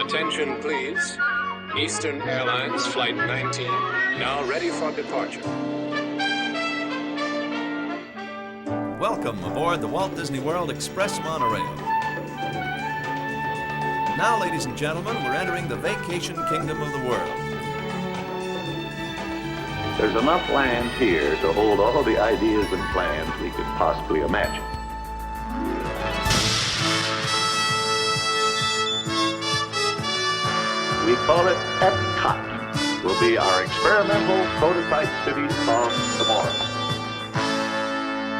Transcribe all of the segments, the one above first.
Attention, please. Eastern Airlines Flight 19, now ready for departure. Welcome aboard the Walt Disney World Express monorail. Now, ladies and gentlemen, we're entering the vacation kingdom of the world. There's enough land here to hold all the ideas and plans we could possibly imagine. We call it Epcot. Will be our experimental prototype city of tomorrow.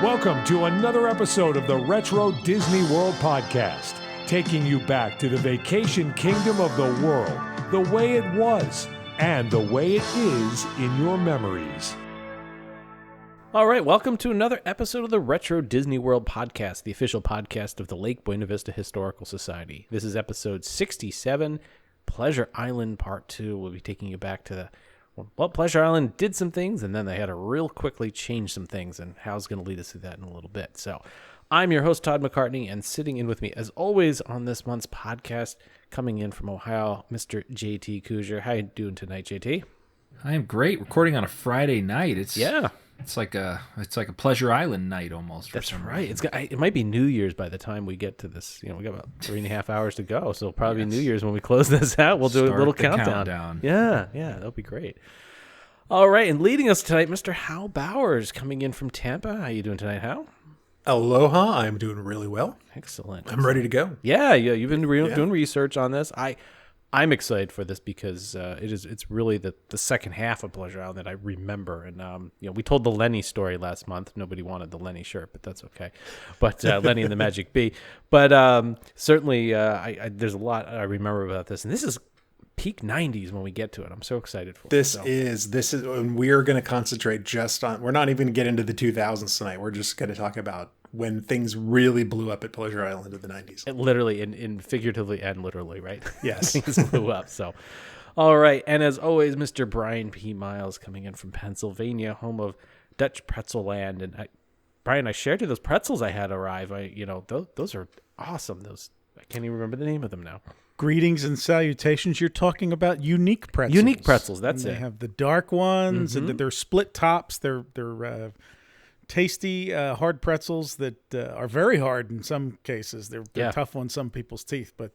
Welcome to another episode of the Retro Disney World Podcast, taking you back to the vacation kingdom of the world, the way it was, and the way it is in your memories. All right, welcome to another episode of the Retro Disney World Podcast, the official podcast of the Lake Buena Vista Historical Society. This is episode 67, Pleasure Island Part 2. We'll be taking you back to Pleasure Island did some things, and then they had to real quickly change some things, and Hal's going to lead us through that in a little bit. So I'm your host, Todd McCartney, and sitting in with me, as always, on this month's podcast, coming in from Ohio, Mr. JT Cougar. How you doing tonight, JT? I am great. Recording on a Friday night. It's like a Pleasure Island night almost. That's right. It might be New Year's by the time we get to this. We got about 3.5 hours to go, so probably New Year's when we close this out. We'll do a little countdown. Yeah, that'll be great. All right, and leading us tonight, Mr. Hal Bowers, coming in from Tampa. How you doing tonight, Hal? Aloha. I'm doing really well. Excellent. I'm ready to go. Yeah. You've been doing research on this. I'm excited for this because it's really the second half of Pleasure Island that I remember. And we told the Lenny story last month. Nobody wanted the Lenny shirt, but that's okay. But Lenny and the Magic Bee. But certainly, there's a lot I remember about this. And this is peak 90s when we get to it. I'm so excited for this. This is, and we're going to concentrate just on. We're not even going to get into the 2000s tonight. We're just going to talk about when things really blew up at Pleasure Island in the 90s. Literally, in figuratively and literally, right? Yes. Things blew up. So, all right. And as always, Mr. Brian P. Miles coming in from Pennsylvania, home of Dutch Pretzel Land. And Brian, I shared you those pretzels I had arrive. Those are awesome. I can't even remember the name of them now. Greetings and salutations. You're talking about unique pretzels. Unique pretzels, that's it. They have the dark ones, and they're split tops. They're tasty, hard pretzels that are very hard in some cases. They're tough on some people's teeth, but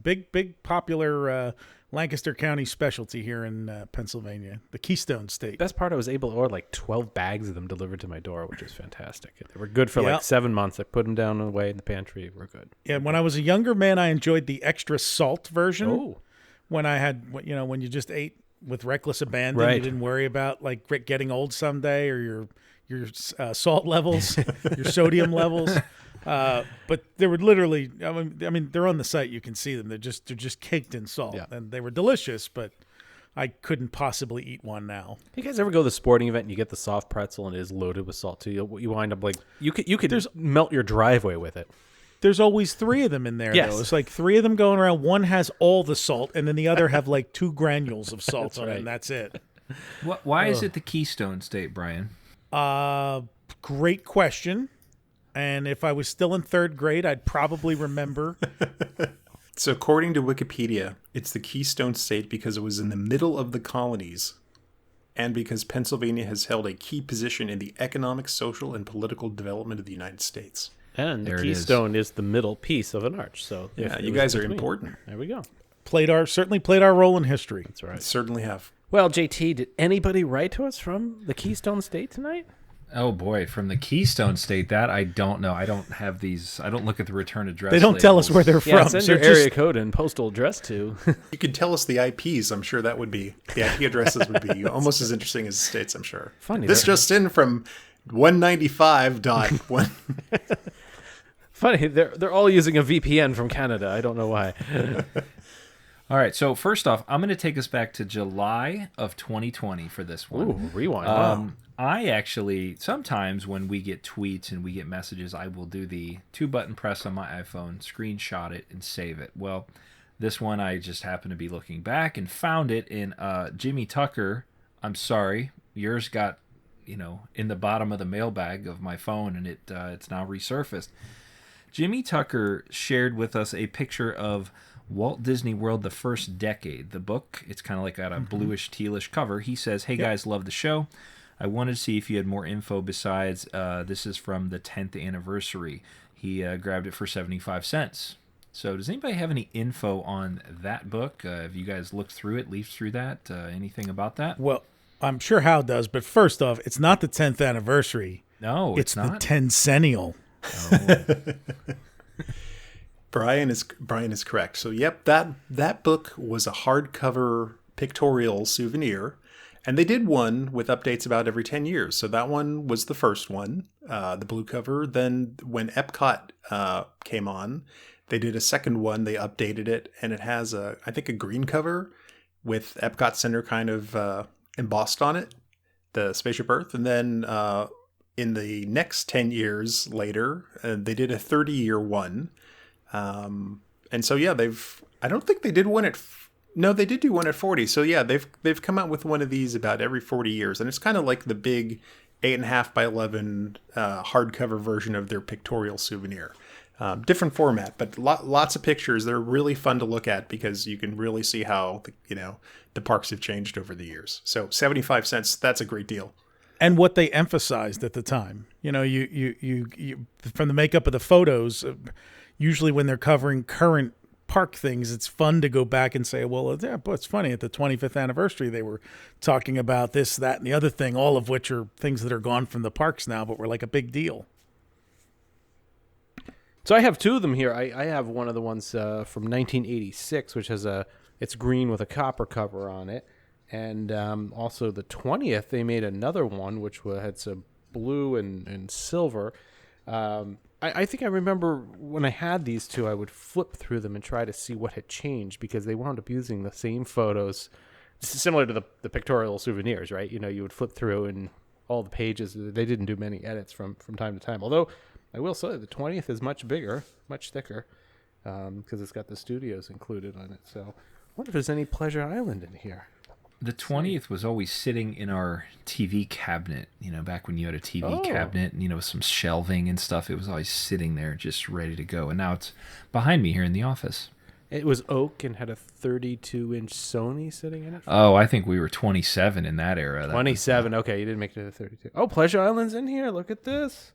big popular Lancaster County specialty here in Pennsylvania, the Keystone State. Best part, I was able to order like 12 bags of them delivered to my door, which is fantastic. They were good for like 7 months. I put them down away in the pantry. We're good. Yeah, when I was a younger man, I enjoyed the extra salt version. Oh. When I had, when you just ate with reckless abandon, you didn't worry about like getting old someday or your salt levels, your sodium levels. But they were literally, I mean, they're on the site. You can see them. They're just caked in salt, and they were delicious. But I couldn't possibly eat one now. You guys ever go to the sporting event and you get the soft pretzel and it is loaded with salt too? You wind up like you could melt your driveway with it. There's always 3 of them in there. Yes. Though. It's like 3 of them going around. One has all the salt, and then the other have like 2 granules of salt on it, and that's it. Why is it the Keystone State, Brian? Great question. And if I was still in 3rd grade, I'd probably remember. So according to Wikipedia, it's the Keystone State because it was in the middle of the colonies and because Pennsylvania has held a key position in the economic, social, and political development of the United States. And the Keystone is the middle piece of an arch. So you guys are important. There we go. Certainly played our role in history. That's right. Certainly have. Well, JT, did anybody write to us from the Keystone State tonight? Oh boy, from the Keystone State, that I don't know. I don't have these. I don't look at the return address. They don't tell us where they're from. Send your area code and postal address to. You could tell us the IPs. I'm sure that would be the IP addresses would be almost as interesting as the states. I'm sure. Funny. This just in from 195.1. Funny, they're all using a VPN from Canada. I don't know why. All right, so first off, I'm going to take us back to July of 2020 for this one. Ooh, rewind. I actually, sometimes when we get tweets and we get messages, I will do the 2-button press on my iPhone, screenshot it, and save it. Well, this one I just happened to be looking back and found it in Jimmy Tucker. I'm sorry, yours got, in the bottom of the mailbag of my phone, and it's now resurfaced. Jimmy Tucker shared with us a picture of Walt Disney World, The First Decade. The book, it's kind of like got a bluish, tealish cover. He says, hey guys, love the show. I wanted to see if you had more info besides this is from the 10th anniversary. He grabbed it for 75 cents. So does anybody have any info on that book? Have you guys looked through it, leafed through that? Anything about that? Well, I'm sure Hal does, but first off, it's not the 10th anniversary. No, it's not. The 10cennial. Oh. Brian is correct. So yep, that book was a hardcover pictorial souvenir, and they did one with updates about every 10 years. So that one was the first one, the blue cover. Then when Epcot came on, they did a second one. They updated it, and it has I think a green cover with Epcot Center kind of embossed on it, the Spaceship Earth. And then in the next 10 years later, they did a 30-year one. And so, yeah, I don't think they did one no, they did do one at 40. So yeah, they've come out with one of these about every 40 years. And it's kind of like the big 8.5 by 11 hardcover version of their pictorial souvenir. Different format, but lots of pictures. They're really fun to look at because you can really see how, the parks have changed over the years. So 75 cents, that's a great deal. And what they emphasized at the time, you from the makeup of the photos, usually when they're covering current park things, it's fun to go back and say, well, yeah, but it's funny, at the 25th anniversary, they were talking about this, that, and the other thing, all of which are things that are gone from the parks now, but were like a big deal. So I have two of them here. I have one of the ones from 1986, which has it's green with a copper cover on it. And also the 20th, they made another one, which had some blue and silver. I think I remember when I had these two, I would flip through them and try to see what had changed because they wound up using the same photos, similar to the pictorial souvenirs, right? You would flip through and all the pages, they didn't do many edits from time to time. Although I will say the 20th is much bigger, much thicker, because it's got the studios included on it. So I wonder if there's any Pleasure Island in here. The 20th was always sitting in our TV cabinet, back when you had a TV cabinet and, with some shelving and stuff. It was always sitting there just ready to go. And now it's behind me here in the office. It was oak and had a 32-inch Sony sitting in it? Oh, I think we were 27 in that era. 27. Okay, you didn't make it to the 32. Oh, Pleasure Island's in here. Look at this.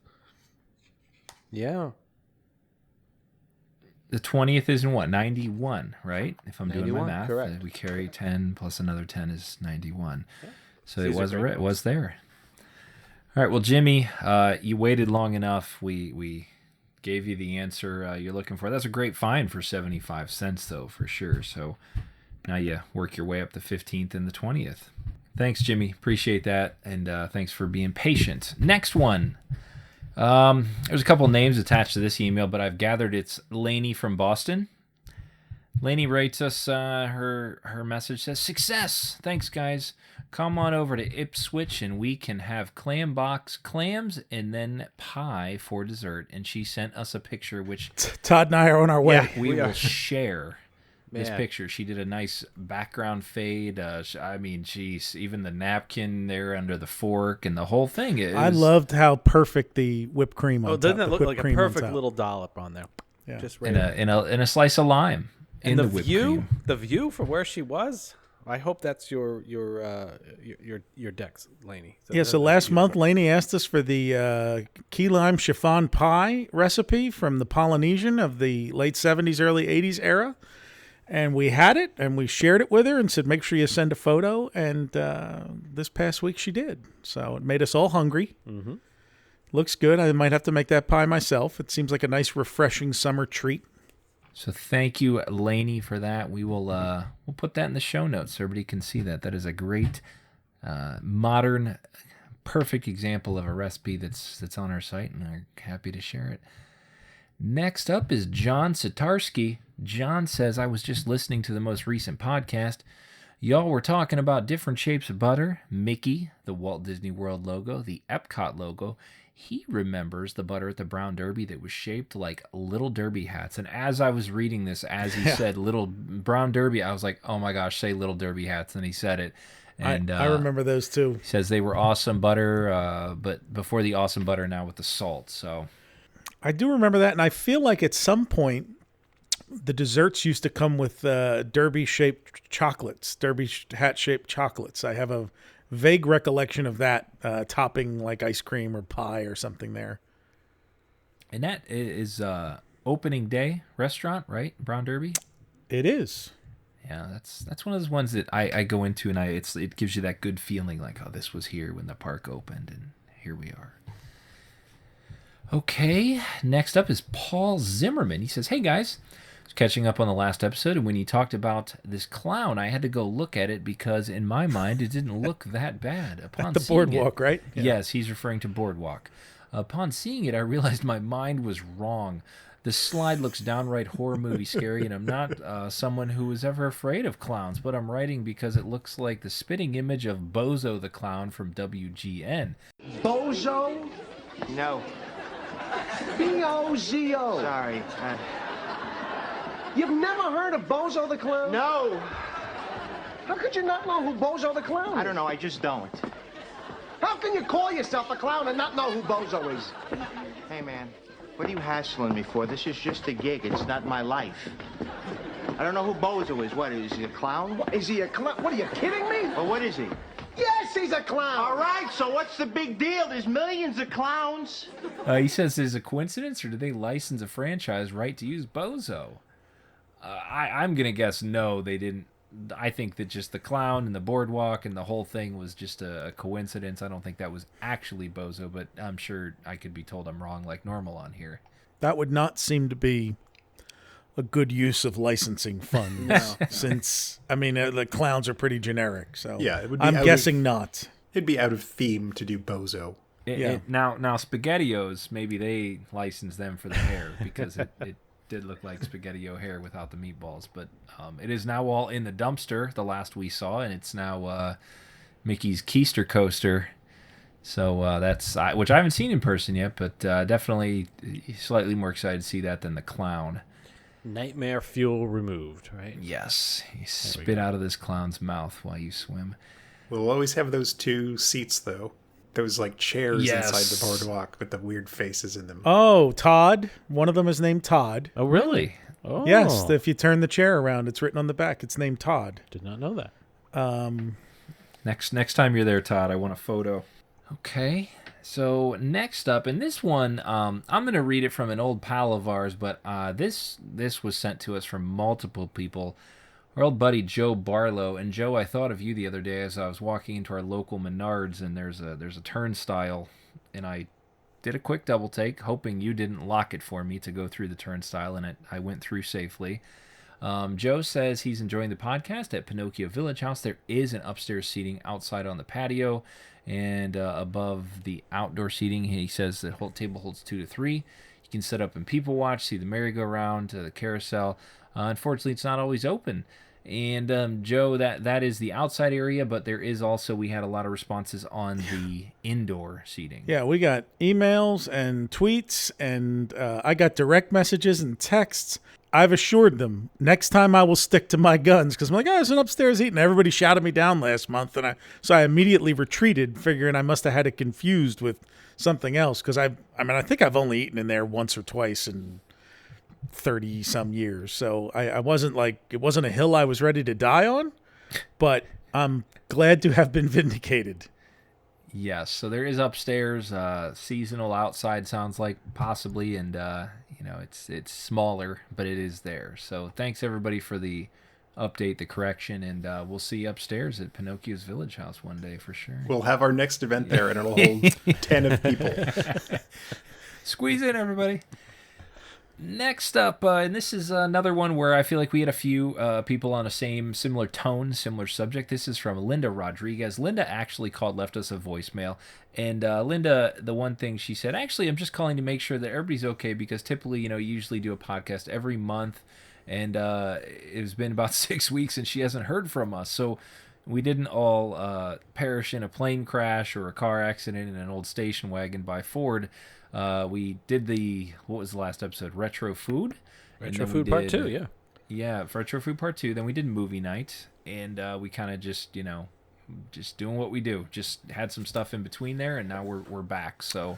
Yeah. The 20th is in what? 91, right? If I'm 91, doing my math. correct. We carry 10 plus another 10 is 91. Yeah. So it was there. All right, well, Jimmy, you waited long enough. We gave you the answer you're looking for. That's a great find for 75 cents, though, for sure. So now you work your way up the 15th and the 20th. Thanks, Jimmy. Appreciate that. And thanks for being patient. Next one. There's a couple names attached to this email, but I've gathered it's Lainey from Boston. Lainey writes us, her message says, "Success! Thanks, guys. Come on over to Ipswich and we can have clam box clams and then pie for dessert." And she sent us a picture, which Todd and I are on our way. Yeah, we will share this picture. She did a nice background fade. Geez, even the napkin there under the fork and the whole thing. I loved how perfect the whipped cream on top. Doesn't that look like a perfect little dollop on there? Yeah. Just in a slice of lime. And the view from where she was. I hope that's your decks, Lainey. So last month, Lainey asked us for the key lime chiffon pie recipe from the Polynesian of the late 70s, early 80s era. And we had it, and we shared it with her and said, make sure you send a photo. And this past week she did. So it made us all hungry. Mm-hmm. Looks good. I might have to make that pie myself. It seems like a nice, refreshing summer treat. So thank you, Lainey, for that. We will we'll put that in the show notes so everybody can see that. That is a great, modern, perfect example of a recipe that's on our site, and I'm happy to share it. Next up is John Sitarsky. John says, "I was just listening to the most recent podcast. Y'all were talking about different shapes of butter, Mickey, the Walt Disney World logo, the Epcot logo. He remembers the butter at the Brown Derby that was shaped like little derby hats." And as I was reading this, as he said little Brown Derby, I was like, oh my gosh, say little derby hats. And he said it. And I remember those too. He says they were awesome butter, but before the awesome butter, now with the salt. So I do remember that. And I feel like at some point the desserts used to come with derby-shaped chocolates, derby hat-shaped chocolates. I have a vague recollection of that topping like ice cream or pie or something there. And that is opening day restaurant, right? Brown Derby? It is. Yeah, that's one of those ones that I go into and it gives you that good feeling like, oh, this was here when the park opened and here we are. Okay, next up is Paul Zimmerman. He says, hey guys, I was catching up on the last episode, and when you talked about this clown, I had to go look at it because in my mind it didn't look that bad. Upon the seeing boardwalk, it, right? Yeah. Yes, he's referring to Boardwalk. Upon seeing it, I realized my mind was wrong. The slide looks downright horror movie scary, and I'm not someone who was ever afraid of clowns, but I'm writing because it looks like the spitting image of Bozo the Clown from WGN. Bozo? No. B-O-Z-O. Sorry. You've never heard of Bozo the Clown? No. How could you not know who Bozo the Clown is? I don't know. I just don't. How can you call yourself a clown and not know who Bozo is? Hey, man. What are you hassling me for? This is just a gig. It's not my life. I don't know who Bozo is. What, is he a clown? What, is he a clown? What, are you kidding me? Well, what is he? Yes, he's a clown. All right, so what's the big deal? There's millions of clowns. He says, is it a coincidence, or did they license a franchise right to use Bozo? I'm going to guess no, they didn't. I think that just the clown and the boardwalk and the whole thing was just a coincidence. I don't think that was actually Bozo, but I'm sure I could be told I'm wrong like normal on here. That would not seem to be a good use of licensing funds, since, I mean, the clowns are pretty generic, so Yeah, it would be I'm guessing not. It'd be out of theme to do Bozo. Now SpaghettiOs, maybe they licensed them for the hair because it did look like SpaghettiO hair without the meatballs, but it is now all in the dumpster, the last we saw, and it's now Mickey's Keister Coaster. So that's, which I haven't seen in person yet, but definitely slightly more excited to see that than the clown. Nightmare fuel removed, right? Yes. You spit out of this clown's mouth while you swim. We'll always have those two seats, though. Those, like, chairs Yes. inside the boardwalk with the weird faces in them. Oh, Todd. One of them is named Todd. Oh, really? Oh. Yes, if you turn the chair around, it's written on the back. It's named Todd. Did not know that. Next time you're there, Todd, I want a photo. Okay. So next up, and this one, I'm going to read it from an old pal of ours, but this was sent to us from multiple people. Our old buddy Joe Barlow, and Joe, I thought of you the other day as I was walking into our local Menards, and there's a turnstile, and I did a quick double take, hoping you didn't lock it for me to go through the turnstile, and I went through safely. Joe says he's enjoying the podcast at Pinocchio Village House. There is an upstairs seating outside on the patio, and above the outdoor seating, he says the whole table holds 2 to 3. You can set up and people watch, see the merry-go-round, the carousel. Unfortunately, it's not always open. And Joe, that is the outside area, but there is also, we had a lot of responses on the indoor seating. Yeah, we got emails and tweets, and I got direct messages and texts. I've assured them next time I will stick to my guns, because I'm like, there's an upstairs eating. Everybody shouted me down last month, and so I immediately retreated, figuring I must have had it confused with something else, because I think I've only eaten in there once or twice in 30 some years, so I wasn't like, it wasn't a hill I was ready to die on, but I'm glad to have been vindicated. Yes, so there is upstairs, seasonal outside sounds like possibly, and it's smaller, but it is there. So thanks everybody for the update, the correction, and we'll see you upstairs at Pinocchio's Village House one day for sure. We'll have our next event there, and it'll hold 10 of people. Squeeze in, everybody. Next up, and this is another one where I feel like we had a few people on a similar tone, similar subject. This is from Linda Rodriguez. Linda actually left us a voicemail. And Linda, the one thing she said, actually, I'm just calling to make sure that everybody's okay, because typically, you usually do a podcast every month. And it's been about 6 weeks and she hasn't heard from us. So we didn't all perish in a plane crash or a car accident in an old station wagon by Ford. We did what was the last episode? Retro Food? Retro Food Part 2, yeah. Yeah, Retro Food Part 2. Then we did Movie Night, and we kind of just doing what we do. Just had some stuff in between there, and now we're back. So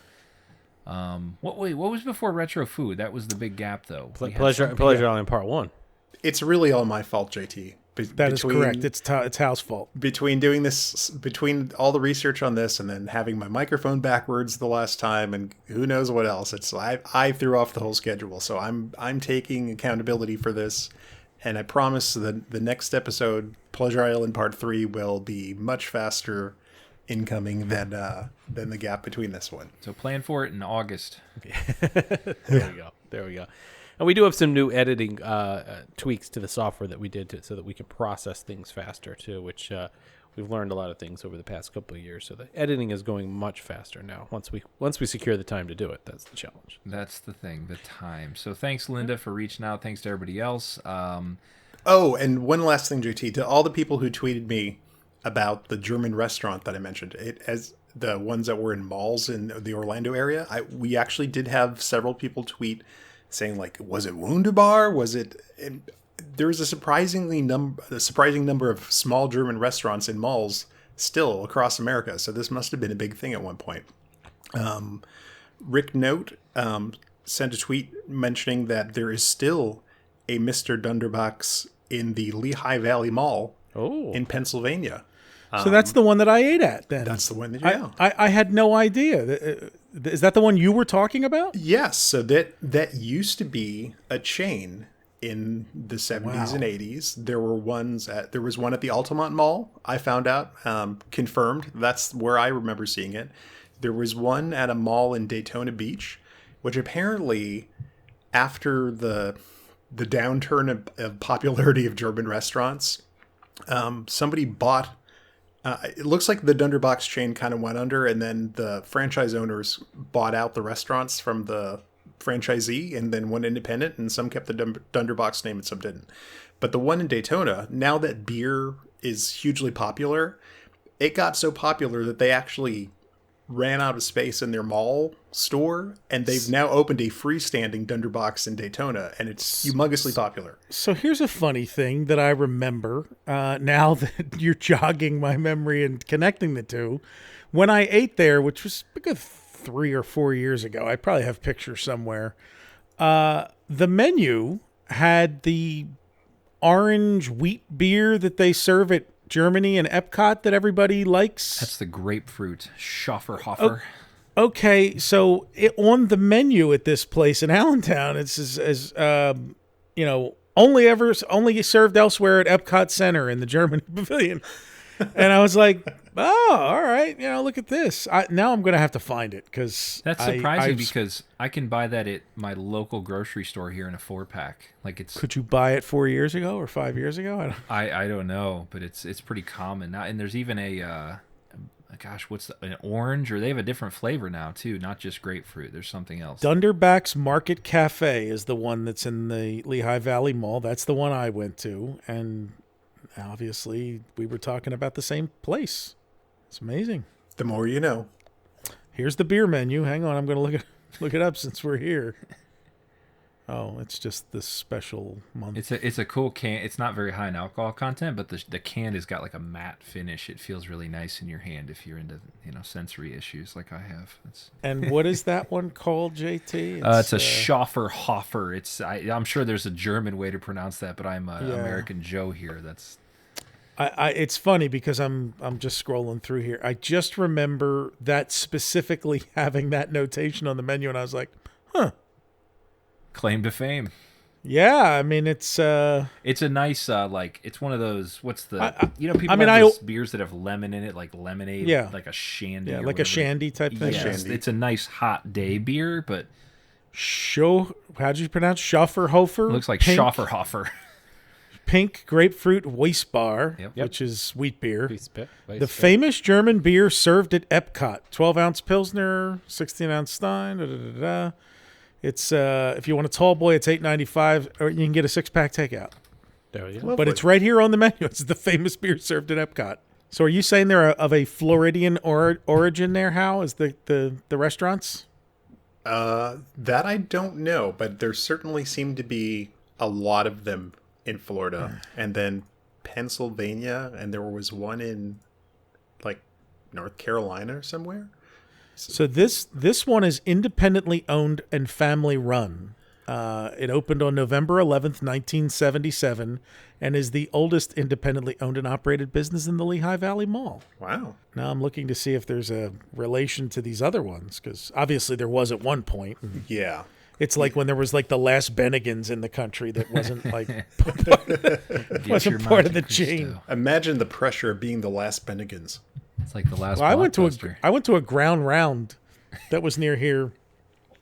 What was before Retro Food? That was the big gap, though. Pleasure Island Part 1. It's really all my fault, JT. That is correct. It's Hal's fault. Between doing this, between all the research on this, and then having my microphone backwards the last time, and who knows what else, I threw off the whole schedule. So I'm taking accountability for this, and I promise that the next episode, Pleasure Island Part 3, will be much faster incoming than the gap between this one. So plan for it in August. There we go. And we do have some new editing tweaks to the software that we did so that we can process things faster too, which we've learned a lot of things over the past couple of years. So the editing is going much faster now. Once we secure the time to do it, that's the challenge. That's the thing, the time. So thanks, Linda, for reaching out. Thanks to everybody else. Oh, and one last thing, JT, to all the people who tweeted me about the German restaurant that I mentioned, as the ones that were in malls in the Orlando area, we actually did have several people tweet saying, like, was it Wunderbar? Was it? There's a surprising number of small German restaurants in malls still across America, so this must have been a big thing at one point. Rick Note sent a tweet mentioning that there is still a Mr. Dunderbox in the Lehigh Valley Mall in Pennsylvania. So that's the one that I ate at then. That's the one that you know. I had no idea. Is that the one you were talking about? Yes. So that used to be a chain in the 70s and 80s. There was one at the Altamont Mall. I found out, confirmed. That's where I remember seeing it. There was one at a mall in Daytona Beach, which apparently after the downturn of popularity of German restaurants, somebody bought. It looks like the Dunderbox chain kind of went under, and then the franchise owners bought out the restaurants from the franchisee and then went independent, and some kept the Dunderbox name and some didn't. But the one in Daytona, now that beer is hugely popular, it got so popular that they actually ran out of space in their mall store, and they've now opened a freestanding Dunderbox in Daytona, and it's humongously popular. So here's a funny thing that I remember now that you're jogging my memory and connecting the two. When I ate there, which was a good 3 or 4 years ago, I probably have pictures somewhere, the menu had the orange wheat beer that they serve at Germany and Epcot that everybody likes. That's the grapefruit Schafferhofer. Okay, so on the menu at this place in Allentown, it's as only served elsewhere at Epcot Center in the German Pavilion. And I was like, oh, all right, look at this. Now I'm going to have to find it because that's surprising because I can buy that at my local grocery store here in a 4-pack. Like it's. Could you buy it 4 years ago or 5 years ago? I don't know, but it's pretty common now. And there's even an orange, or they have a different flavor now too, not just grapefruit. There's something else. Dunderback's Market Cafe is the one that's in the Lehigh Valley Mall. That's the one I went to, and obviously we were talking about the same place. It's amazing. The more you know. Here's the beer menu. Hang on, I'm going to look it up since we're here. Oh, it's just this special month. It's a cool can. It's not very high in alcohol content, but the can has got like a matte finish. It feels really nice in your hand if you're into sensory issues like I have. And what is that one called, JT? It's a Schafferhofer. I'm sure there's a German way to pronounce that, but I'm American Joe here. It's funny because I'm just scrolling through here. I just remember that specifically having that notation on the menu, and I was like, huh. Claim to fame. Yeah, I mean it's a nice it's one of those people have those beers that have lemon in it, like lemonade, like a shandy, like a shandy type thing. Yes, it's a nice hot day beer, but how did you pronounce Schafferhofer? Looks like Schafferhofer. Pink grapefruit Weissbar, which is wheat beer. The famous German beer served at Epcot. 12-ounce Pilsner, 16-ounce Stein. It's if you want a tall boy, it's $8.95, or you can get a 6-pack takeout. There you go. But it's right here on the menu. It's the famous beer served at Epcot. So are you saying they're of a Floridian origin there, Hal? Is the restaurants? That I don't know, but there certainly seem to be a lot of them in Florida. And then Pennsylvania, and there was one in like North Carolina or somewhere. So this one is independently owned and family run. It opened on November 11th, 1977, and is the oldest independently owned and operated business in the Lehigh Valley Mall. Wow. Now I'm looking to see if there's a relation to these other ones, because obviously there was at one point. Yeah. It's like when there was like the last Bennigan's in the country that wasn't like wasn't part of the chain. Imagine the pressure of being the last Bennigan's. It's like the last. Well, I went to a Ground Round that was near here,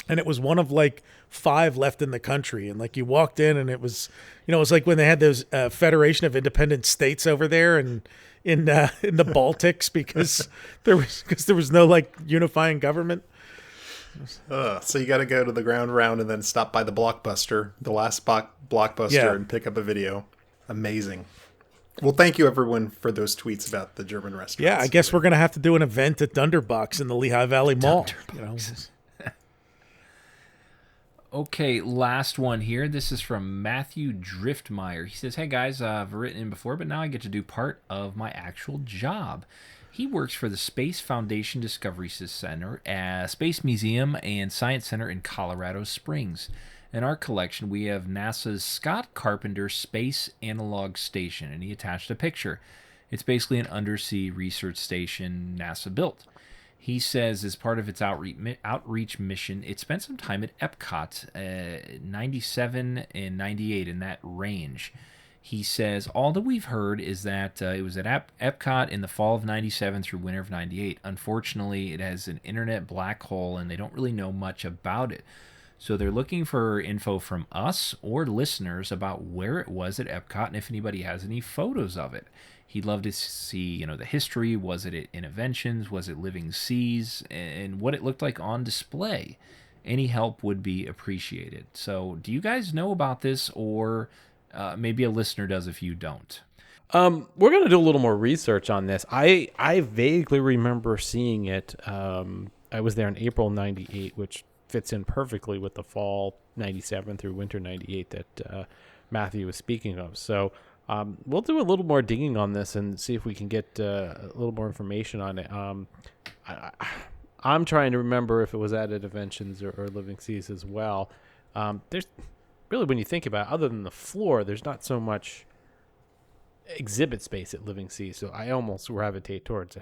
and it was one of like 5 left in the country. And like you walked in, and it was, it was like when they had those Federation of Independent States over there, and in the Baltics because there was no like unifying government. So you got to go to the Ground Round and then stop by the Blockbuster, the last Blockbuster, and pick up a video. Amazing. Well, thank you everyone for those tweets about the German restaurants. Yeah, I guess we're going to have to do an event at Dunderbox in the Lehigh Valley Mall. Okay, last one here. This is from Matthew Driftmeyer. He says, "Hey guys, I've written in before, but now I get to do part of my actual job." He works for the Space Foundation Discovery Center, Space Museum, and Science Center in Colorado Springs. In our collection, we have NASA's Scott Carpenter Space Analog Station, and he attached a picture. It's basically an undersea research station NASA built. He says as part of its outreach mission, it spent some time at Epcot, 97 and 98 in that range. He says, all that we've heard is that it was at Epcot in the fall of 97 through winter of 98. Unfortunately, it has an internet black hole, and they don't really know much about it. So they're looking for info from us or listeners about where it was at Epcot and if anybody has any photos of it. He'd love to see, the history. Was it at Innoventions? Was it Living Seas? And what it looked like on display. Any help would be appreciated. So do you guys know about this, or maybe a listener does if you don't? We're going to do a little more research on this. I vaguely remember seeing it. I was there in April 98, which fits in perfectly with the fall 97 through winter 98 that Matthew was speaking of. So we'll do a little more digging on this and see if we can get a little more information on it. I'm trying to remember if it was at Innoventions or Living Seas as well. There's really, when you think about it, other than the floor, there's not so much exhibit space at Living Seas. So I almost gravitate towards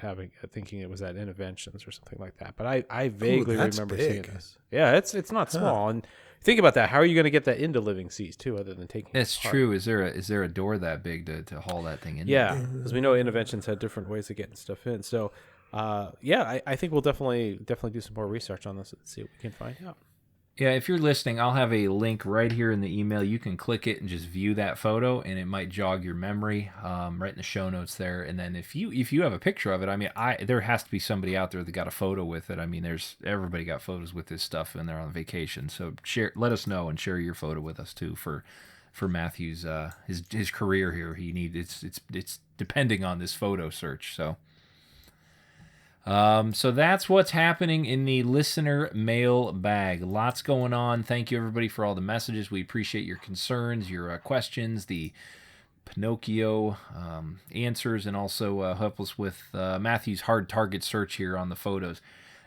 thinking it was at Innoventions or something like that. But I vaguely remember seeing this. Yeah, it's not small. And think about that. How are you going to get that into Living Seas too, other than taking? That's true. Is there a door that big to haul that thing in? Yeah, because we know Innoventions had different ways of getting stuff in. So, I think we'll definitely do some more research on this and see what we can find out. Yeah, if you're listening, I'll have a link right here in the email. You can click it and just view that photo, and it might jog your memory right in the show notes there. And then if you have a picture of it, there has to be somebody out there that got a photo with it. Everybody got photos with this stuff when they're on vacation. So let us know and share your photo with us too for Matthew's his career here. It's depending on this photo search. So that's what's happening in the listener mail bag. Lots going on. Thank you, everybody, for all the messages. We appreciate your concerns, your questions, the Pinocchio answers, and also help us with Matthew's hard target search here on the photos.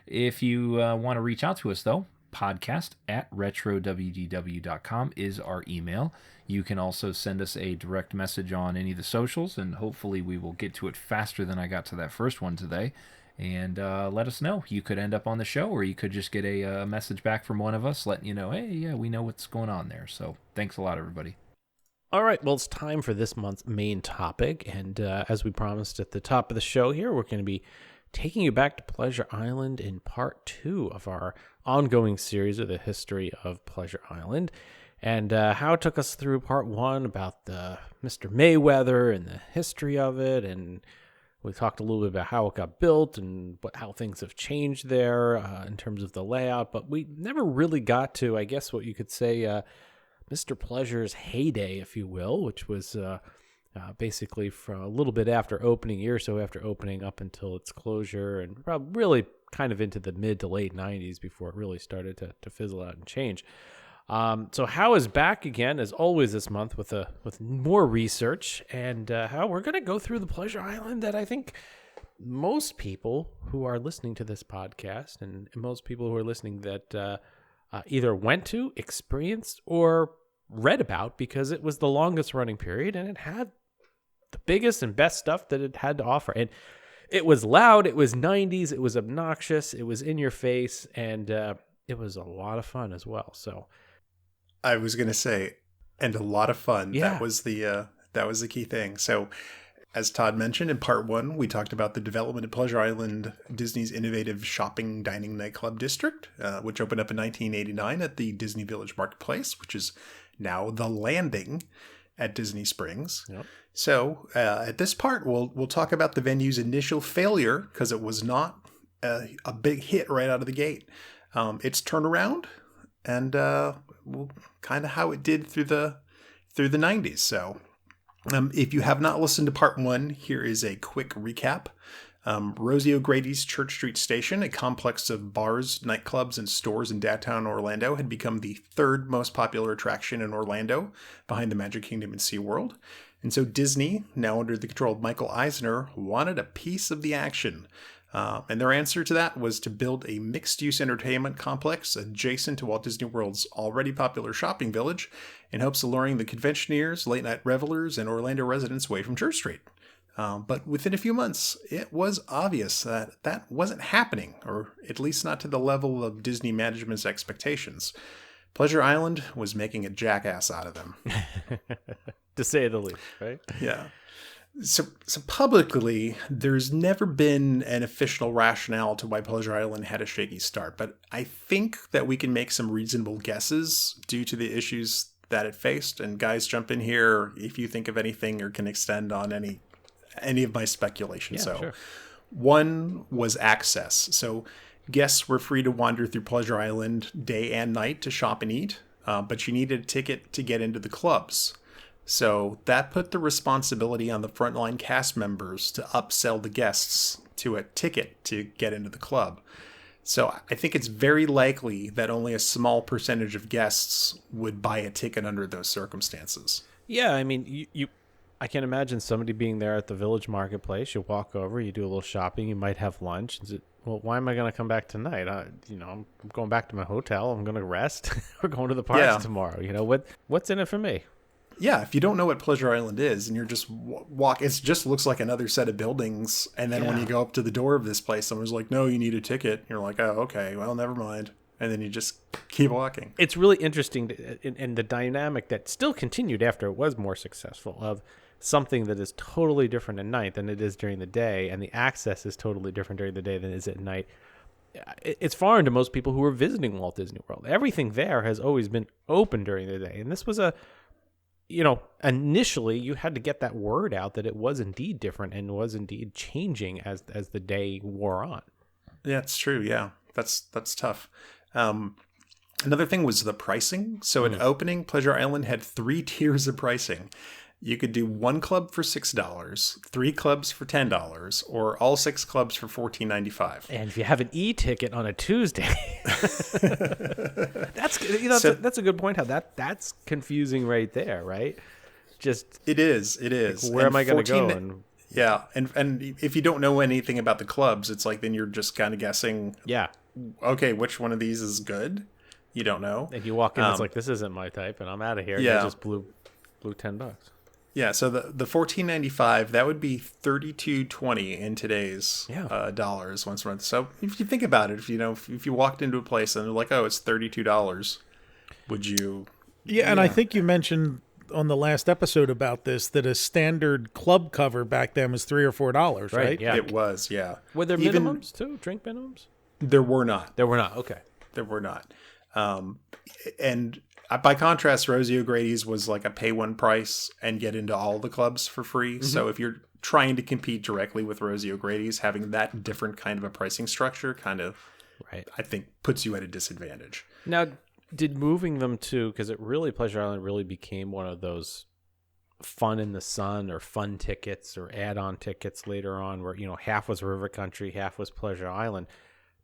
If you want to reach out to us, though, podcast@retrowdw.com is our email. You can also send us a direct message on any of the socials, and hopefully we will get to it faster than I got to that first one today. And let us know. You could end up on the show, or you could just get a message back from one of us letting you know, hey, yeah, we know what's going on there. So thanks a lot, everybody. All right, well, it's time for this month's main topic. And as we promised at the top of the show here, we're going to be taking you back to Pleasure Island in part 2 of our ongoing series of the history of Pleasure Island. And how it took us through part 1 about the Mr. Mayweather and the history of it, and we talked a little bit about how it got built and how things have changed there in terms of the layout, but we never really got to, I guess, what you could say, Mr. Pleasure's heyday, if you will, which was basically from a little bit after opening, year or so after opening, up until its closure, and really kind of into the mid to late 90s before it really started to fizzle out and change. So How is back again, as always this month, with more research, and how we're going to go through the Pleasure Island that I think most people who are listening to this podcast and most people who are listening that either went to, experienced, or read about, because it was the longest running period and it had the biggest and best stuff that it had to offer. And it was loud, it was 90s, it was obnoxious, it was in your face, and it was a lot of fun as well. So I was going to say, and a lot of fun. Yeah. That was the key thing. So as Todd mentioned in part 1, we talked about the development of Pleasure Island, Disney's innovative shopping, dining, nightclub district, which opened up in 1989 at the Disney Village Marketplace, which is now the Landing at Disney Springs. Yep. So at this part, we'll talk about the venue's initial failure, because it was not a big hit right out of the gate. Its turnaround, and kind of how it did through the 90s. So if you have not listened to part 1, here is a quick recap. Rosie O'Grady's Church Street Station, a complex of bars, nightclubs, and stores in downtown Orlando, had become the 3rd most popular attraction in Orlando, behind the Magic Kingdom and SeaWorld. And so Disney, now under the control of Michael Eisner, wanted a piece of the action. And their answer to that was to build a mixed-use entertainment complex adjacent to Walt Disney World's already popular shopping village, in hopes of luring the conventioneers, late-night revelers, and Orlando residents away from Church Street. But within a few months, it was obvious that wasn't happening, or at least not to the level of Disney management's expectations. Pleasure Island was making a jackass out of them. To say the least, right? Yeah. So publicly, there's never been an official rationale to why Pleasure Island had a shaky start, but I think that we can make some reasonable guesses due to the issues that it faced. And guys, jump in here if you think of anything or can extend on any of my speculation. Yeah, sure. One was access. So guests were free to wander through Pleasure Island day and night to shop and eat, but you needed a ticket to get into the clubs. So that put the responsibility on the frontline cast members to upsell the guests to a ticket to get into the club. So I think it's very likely that only a small percentage of guests would buy a ticket under those circumstances. Yeah, I mean, I can imagine somebody being there at the Village Marketplace. You walk over, you do a little shopping, you might have lunch. Well, why am I going to come back tonight? I'm going back to my hotel. I'm going to rest. We're going to the parks tomorrow. What's in it for me? Yeah, if you don't know what Pleasure Island is and you're just it just looks like another set of buildings. And then when you go up to the door of this place, someone's like, no, you need a ticket. You're like, oh, okay, well, never mind. And then you just keep walking. It's really interesting, and the dynamic that still continued after it was more successful, of something that is totally different at night than it is during the day, and the access is totally different during the day than it is at night. It's foreign to most people who are visiting Walt Disney World. Everything there has always been open during the day, and this was initially you had to get that word out that it was indeed different and was indeed changing as the day wore on. Yeah, it's true. Yeah, that's tough. Another thing was the pricing. So at opening, Pleasure Island had 3 tiers of pricing. You could do 1 club for $6, 3 clubs for $10, or all 6 clubs for $14.95. And if you have an e-ticket on a Tuesday, that's a good point. How that's confusing right there, right? Just it is. Like, where am I going to go? Yeah, and if you don't know anything about the clubs, it's like then you're just kind of guessing. Yeah. Okay, which one of these is good? You don't know. And you walk in, it's like, this isn't my type, and I'm out of here. Yeah. I just blew $10. Yeah, so the $14.95, that would be $32.20 in today's dollars once a month. So if you think about it, if you walked into a place and they're like, oh, it's $32, would you? Yeah, and I think you mentioned on the last episode about this that a standard club cover back then was $3 or $4, right? Yeah, it was. Yeah. Were there minimums too? Drink minimums? There were not. Okay. There were not. And by contrast, Rosie O'Grady's was like a pay one price and get into all the clubs for free. Mm-hmm. So if you're trying to compete directly with Rosie O'Grady's, having that different kind of a pricing structure I think puts you at a disadvantage. Now, did moving them to, because Pleasure Island really became one of those fun in the sun or fun tickets or add-on tickets later on where, half was River Country, half was Pleasure Island.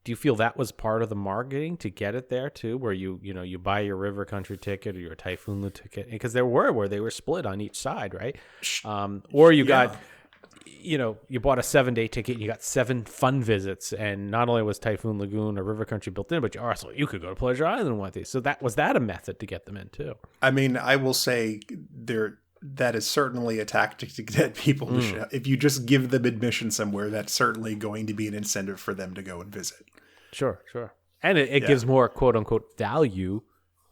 Do you feel that was part of the marketing to get it there too, where you buy your River Country ticket or your Typhoon ticket? Because there were where they were split on each side, right? Or you got, you bought a 7-day ticket and you got 7 fun visits, and not only was Typhoon Lagoon or River Country built in, but you could go to Pleasure Island in one of these. So that a method to get them in too? I mean, I will say that is certainly a tactic to get people to show. If you just give them admission somewhere, that's certainly going to be an incentive for them to go and visit. Sure. And it gives more quote unquote value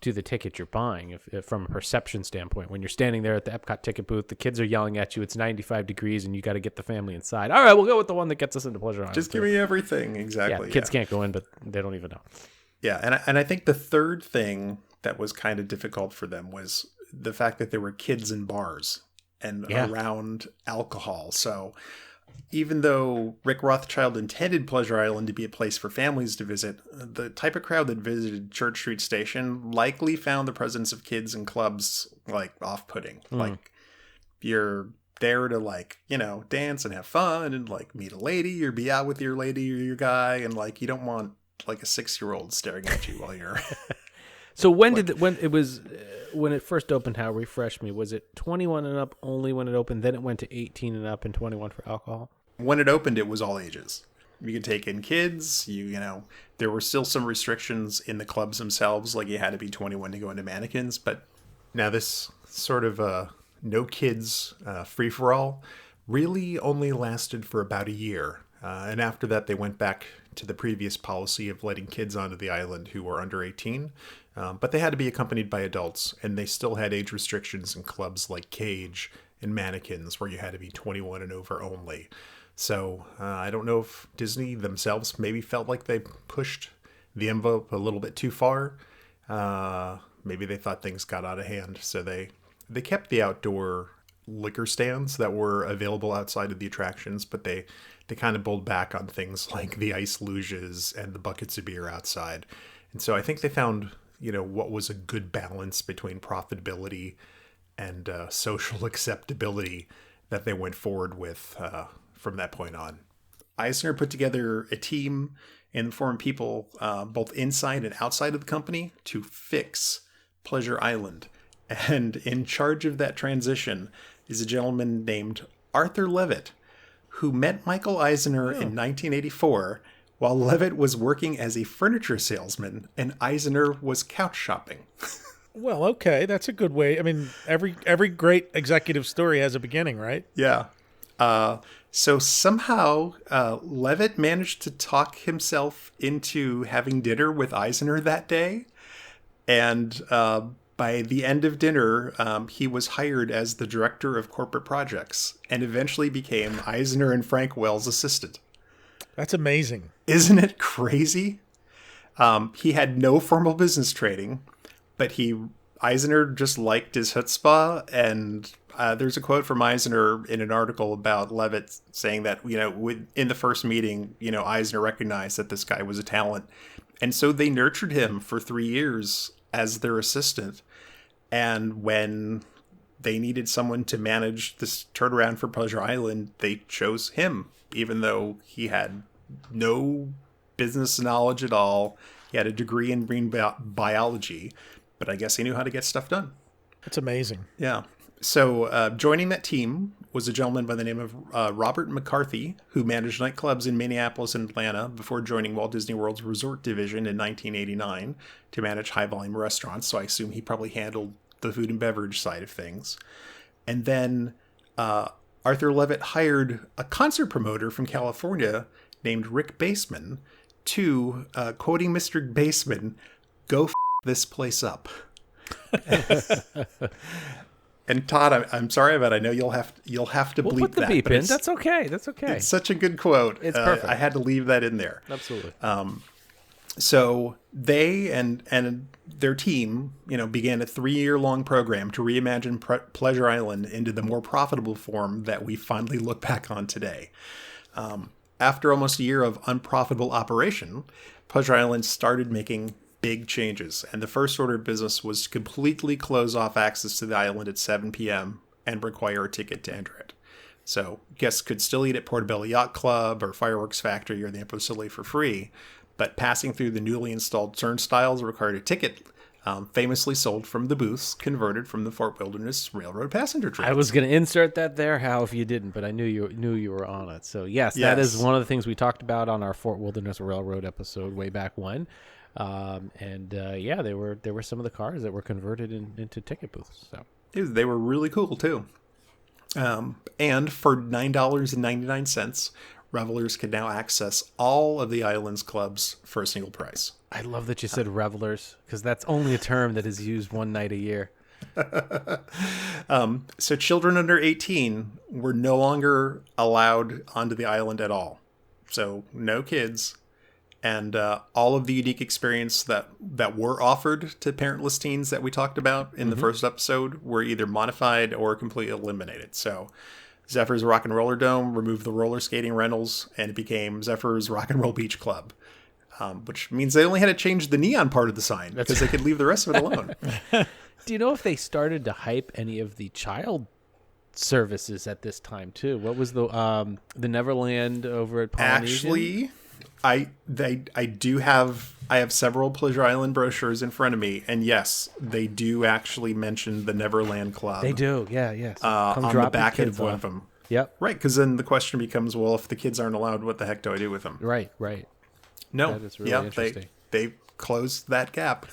to the ticket you're buying, if from a perception standpoint. When you're standing there at the Epcot ticket booth, the kids are yelling at you, it's 95 degrees, and you got to get the family inside. All right, we'll go with the one that gets us into Pleasure Island. Just give me everything. Exactly. Yeah, kids can't go in, but they don't even know. Yeah, and I think the third thing that was kind of difficult for them was the fact that there were kids in bars and around alcohol. So even though Rick Rothschild intended Pleasure Island to be a place for families to visit, the type of crowd that visited Church Street Station likely found the presence of kids and clubs like off-putting. Like, you're there to dance and have fun and meet a lady or be out with your lady or your guy, and you don't want a 6-year-old staring at you while you're. So when it first opened, how, refresh me, was it 21 and up only when it opened, then it went to 18 and up and 21 for alcohol? When it opened, it was all ages. You could take in kids, there were still some restrictions in the clubs themselves, like you had to be 21 to go into Mannequins, but now this sort of no kids free-for-all really only lasted for about a year. And after that, they went back to the previous policy of letting kids onto the island who were under 18. But they had to be accompanied by adults, and they still had age restrictions in clubs like Cage and Mannequins, where you had to be 21 and over only. So I don't know if Disney themselves maybe felt like they pushed the envelope a little bit too far. Maybe they thought things got out of hand, so they kept the outdoor liquor stands that were available outside of the attractions, but they kind of pulled back on things like the ice luges and the buckets of beer outside. And so I think they found, what was a good balance between profitability and social acceptability that they went forward with from that point on. Eisner put together a team and informed people both inside and outside of the company to fix Pleasure Island. And in charge of that transition is a gentleman named Arthur Levitt, who met Michael Eisner in 1984 while Levitt was working as a furniture salesman and Eisner was couch shopping. Well, okay, that's a good way. I mean, every great executive story has a beginning, right? Yeah. So somehow Levitt managed to talk himself into having dinner with Eisner that day. And by the end of dinner, he was hired as the director of corporate projects and eventually became Eisner and Frank Wells' assistant. That's amazing. Isn't it crazy? He had no formal business training, but Eisner just liked his chutzpah. And there's a quote from Eisner in an article about Levitt saying that, in the first meeting, Eisner recognized that this guy was a talent. And so they nurtured him for 3 years as their assistant. And when they needed someone to manage this turnaround for Pleasure Island, they chose him, even though he had no business knowledge at all. He had a degree in marine biology, but I guess he knew how to get stuff done. That's amazing. Yeah. So joining that team was a gentleman by the name of Robert McCarthy, who managed nightclubs in Minneapolis and Atlanta before joining Walt Disney World's resort division in 1989 to manage high-volume restaurants. So I assume he probably handled the food and beverage side of things. And then Arthur Levitt hired a concert promoter from California named Rick Baseman to, quoting Mr. Baseman, go this place up. And Todd, I'm sorry, but I know you'll have to bleep we'll put the that. Beep in. That's okay. That's okay. It's such a good quote. It's perfect. I had to leave that in there. Absolutely. So they and their team, began a 3-year-long program to reimagine Pleasure Island into the more profitable form that we finally look back on today. After almost a year of unprofitable operation, Pleasure Island started making big changes, and the first order of business was to completely close off access to the island at 7 p.m. and require a ticket to enter it. So guests could still eat at Portobello Yacht Club or Fireworks Factory or the Empress Facility for free, but passing through the newly installed turnstiles required a ticket famously sold from the booths converted from the Fort Wilderness Railroad passenger trains. I was going to insert that there, Hal, if you didn't, but I knew you were on it. So yes, that is one of the things we talked about on our Fort Wilderness Railroad episode way back when. There were some of the cars that were converted into ticket booths. So they were really cool too. And for $9.99, revelers could now access all of the island's clubs for a single price. I love that you said revelers, because that's only a term that is used one night a year. So children under 18 were no longer allowed onto the island at all. So no kids. And all of the unique experience that were offered to parentless teens that we talked about in the first episode were either modified or completely eliminated. So Zephyr's Rock and Roller Dome removed the roller skating rentals, and it became Zephyr's Rock and Roll Beach Club, which means they only had to change the neon part of the sign because they could leave the rest of it alone. Do you know if they started to hype any of the child services at this time too? What was the Neverland over at Polynesian? Actually, I have several Pleasure Island brochures in front of me, and yes, they do actually mention the Neverland Club. They do, yes. On the back of one of them. Yep. Right, because then the question becomes, well, if the kids aren't allowed, what the heck do I do with them? Right. No, that is really interesting. They closed that gap.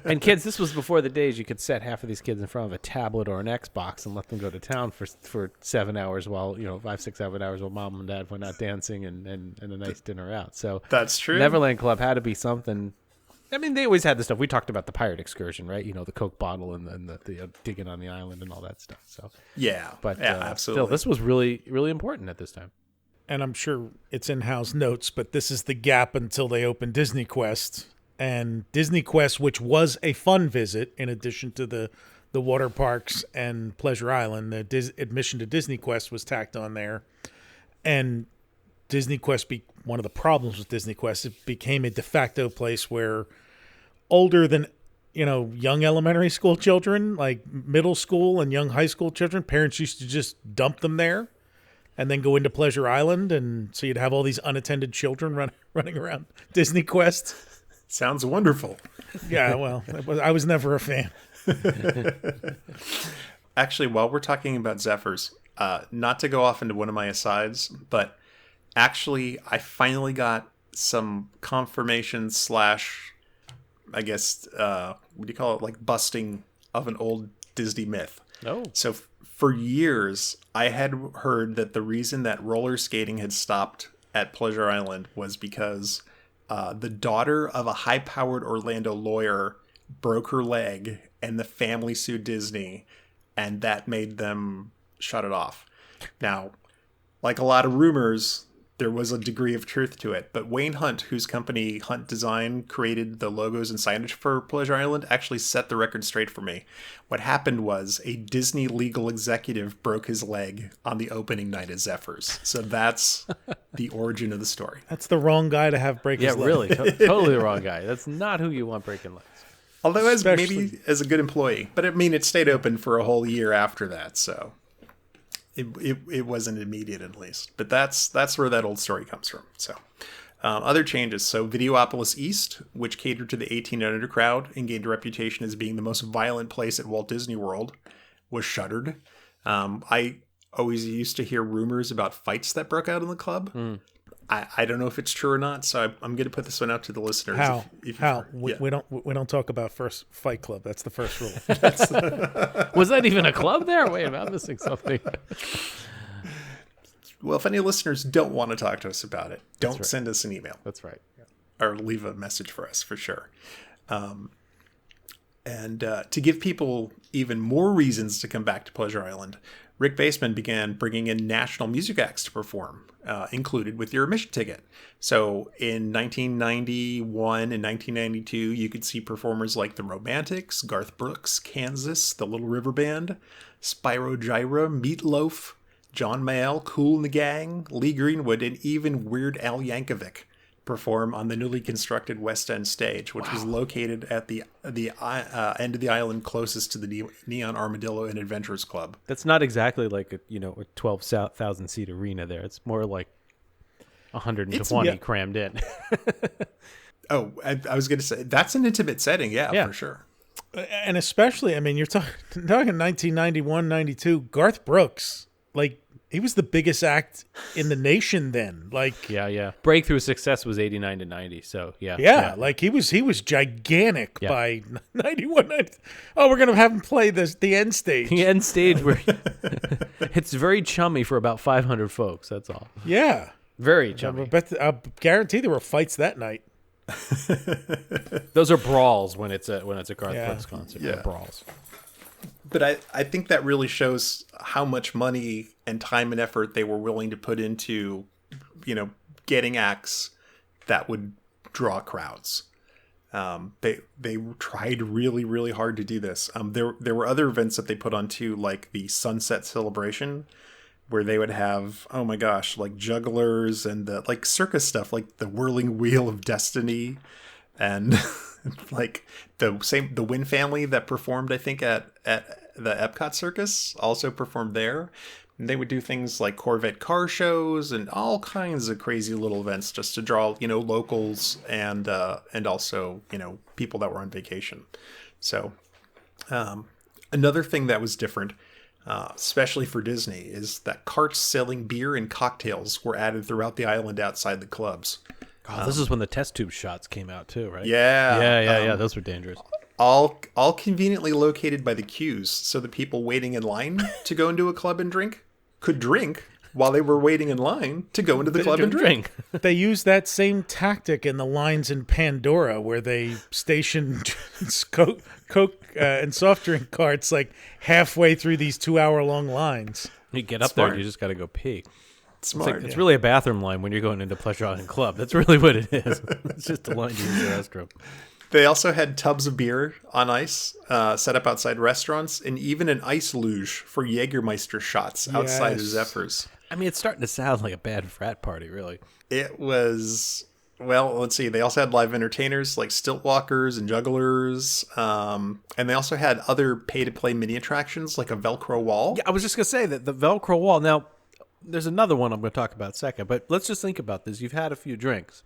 And kids, this was before the days you could set half of these kids in front of a tablet or an Xbox and let them go to town for 7 hours while 5, 6, 7 hours while mom and dad went out dancing and a nice dinner out. So that's true. Neverland Club had to be something. I mean, they always had the stuff. We talked about the pirate excursion, right? The Coke bottle and the digging on the island and all that stuff. So absolutely. Still, this was really, really important at this time. And I'm sure it's in house notes, but this is the gap until they opened Disney Quest. And Disney Quest, which was a fun visit, in addition to the water parks and Pleasure Island, the admission to Disney Quest was tacked on there. And Disney Quest, one of the problems with Disney Quest, it became a de facto place where older than young elementary school children, like middle school and young high school children, parents used to just dump them there and then go into Pleasure Island. And so you'd have all these unattended children running around Disney Quest. Sounds wonderful. Yeah, well, I was never a fan. Actually, while we're talking about Zephyrs, not to go off into one of my asides, but actually, I finally got some confirmation / I guess, what do you call it? Like busting of an old Disney myth. Oh. So for years, I had heard that the reason that roller skating had stopped at Pleasure Island was because the daughter of a high-powered Orlando lawyer broke her leg, and the family sued Disney, and that made them shut it off. Now, like a lot of rumors, there was a degree of truth to it, but Wayne Hunt, whose company Hunt Design created the logos and signage for Pleasure Island, actually set the record straight for me. What happened was a Disney legal executive broke his leg on the opening night of Zephyrs. So that's the origin of the story. That's the wrong guy to have break his leg. Yeah, really. Totally the wrong guy. That's not who you want breaking legs. Although maybe as a good employee. But I mean, it stayed open for a whole year after that, so it wasn't immediate at least. But that's where that old story comes from. So other changes. So Videopolis East, which catered to the 18 and under crowd and gained a reputation as being the most violent place at Walt Disney World, was shuttered. I always used to hear rumors about fights that broke out in the club. I don't know if it's true or not, so I'm going to put this one out to the listeners. We don't talk about first Fight Club. That's the first rule. Was that even a club there? Wait, I'm missing something. Well, if any listeners don't want to talk to us about it, don't send us an email. That's right. Yeah. Or leave a message for us, for sure. And to give people even more reasons to come back to Pleasure Island, Rick Baseman began bringing in national music acts to perform, included with your admission ticket. So in 1991 and 1992, you could see performers like the Romantics, Garth Brooks, Kansas, the Little River Band, Spyro Gyra, Meatloaf, John Mayall, Kool and the Gang, Lee Greenwood, and even Weird Al Yankovic perform on the newly constructed West End stage, which was located at the end of the island closest to the Neon Armadillo and Adventurers Club. That's not exactly like a 12,000 seat arena there. It's more like 120 crammed in. Oh, I was going to say that's an intimate setting, for sure. And especially, I mean, you're talking 1991, 92, Garth Brooks, like, he was the biggest act in the nation then. Like, yeah. Breakthrough success was 89 to 90. So yeah. Like he was gigantic by 91, 90. Oh, we're gonna have him play the end stage. The end stage where it's very chummy for about 500 folks. That's all. Yeah, very chummy. I guarantee there were fights that night. Those are brawls when it's a Garth Brooks concert. Yeah. They're brawls. But I think that really shows how much money and time and effort they were willing to put into, getting acts that would draw crowds. They tried really, really hard to do this. There were other events that they put on too, like the Sunset Celebration, where they would have, oh my gosh, like jugglers and the like circus stuff, like the Whirling Wheel of Destiny, and like the Wynn family that performed, I think, at the Epcot Circus also performed there. And they would do things like Corvette car shows and all kinds of crazy little events just to draw, locals and also, people that were on vacation. So another thing that was different, especially for Disney, is that carts selling beer and cocktails were added throughout the island outside the clubs. Oh, this is when the test tube shots came out too, right? Yeah. Yeah. Those were dangerous. All conveniently located by the queues, so the people waiting in line to go into a club and drink could drink while they were waiting in line to go into the club and drink. They used that same tactic in the lines in Pandora, where they stationed Coke and soft drink carts like halfway through these 2-hour-long lines. You get up there, and you just got to go pee. Smart. It's really a bathroom line when you're going into Pleasure Island Club. That's really what it is. It's just a line to use the restroom. They also had tubs of beer on ice set up outside restaurants, and even an ice luge for Jägermeister shots outside of Zephyrs. I mean, it's starting to sound like a bad frat party, really. It was, well, let's see. They also had live entertainers like stilt walkers and jugglers. And they also had other pay-to-play mini attractions like a Velcro wall. Yeah, I was just going to say that the Velcro wall. Now, there's another one I'm going to talk about in a second, but let's just think about this. You've had a few drinks.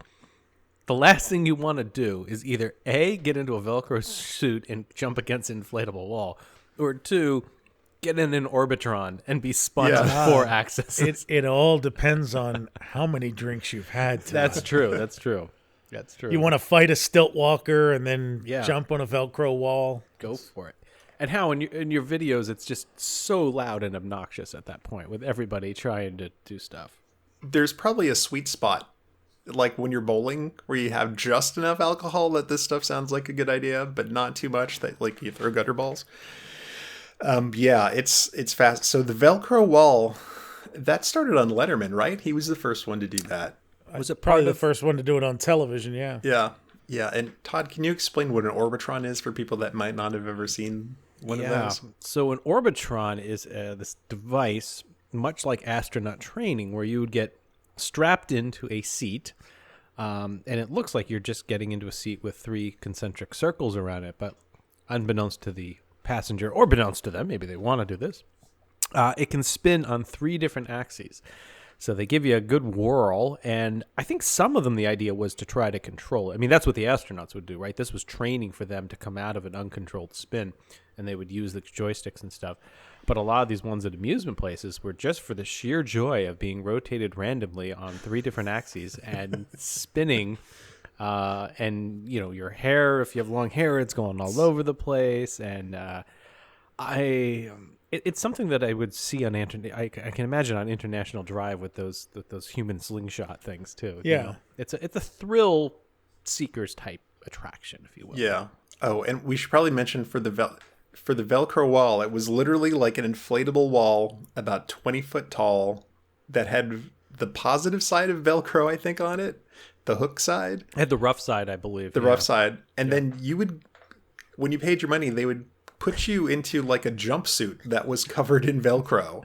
The last thing you want to do is either A, get into a Velcro suit and jump against an inflatable wall, or 2, get in an Orbitron and be spun on 4 axes. It all depends on how many drinks you've had. That's true. You want to fight a stilt walker and then jump on a Velcro wall. Go for it. And how in your videos, it's just so loud and obnoxious at that point with everybody trying to do stuff. There's probably a sweet spot, like when you're bowling, where you have just enough alcohol that this stuff sounds like a good idea, but not too much that like you throw gutter balls. It's fast. So the Velcro wall, that started on Letterman, right? He was the first one to do that. Was it probably the first one to do it on television? Yeah. Yeah. And Todd, can you explain what an Orbitron is for people that might not have ever seen one of those? So an Orbitron is this device, much like astronaut training, where you would get strapped into a seat, and it looks like you're just getting into a seat with 3 concentric circles around it, but unbeknownst to the passenger, or beknownst to them, maybe they want to do this, it can spin on 3 different axes. So they give you a good whirl, and I think some of them, the idea was to try to control it. I mean, that's what the astronauts would do, right? This was training for them to come out of an uncontrolled spin, and they would use the joysticks and stuff. But a lot of these ones at amusement places were just for the sheer joy of being rotated randomly on 3 different axes and spinning. And, your hair, if you have long hair, it's going all over the place. And it's something that I would see on I can imagine on International Drive with those human slingshot things too. Yeah, it's a thrill seekers type attraction, if you will. Yeah. Oh, and we should probably mention for the Velcro wall, it was literally like an inflatable wall about 20 foot tall that had the positive side of Velcro, I think, on it, the hook side. It had the rough side, I believe. The rough side, and then you would, when you paid your money, they would put you into like a jumpsuit that was covered in Velcro,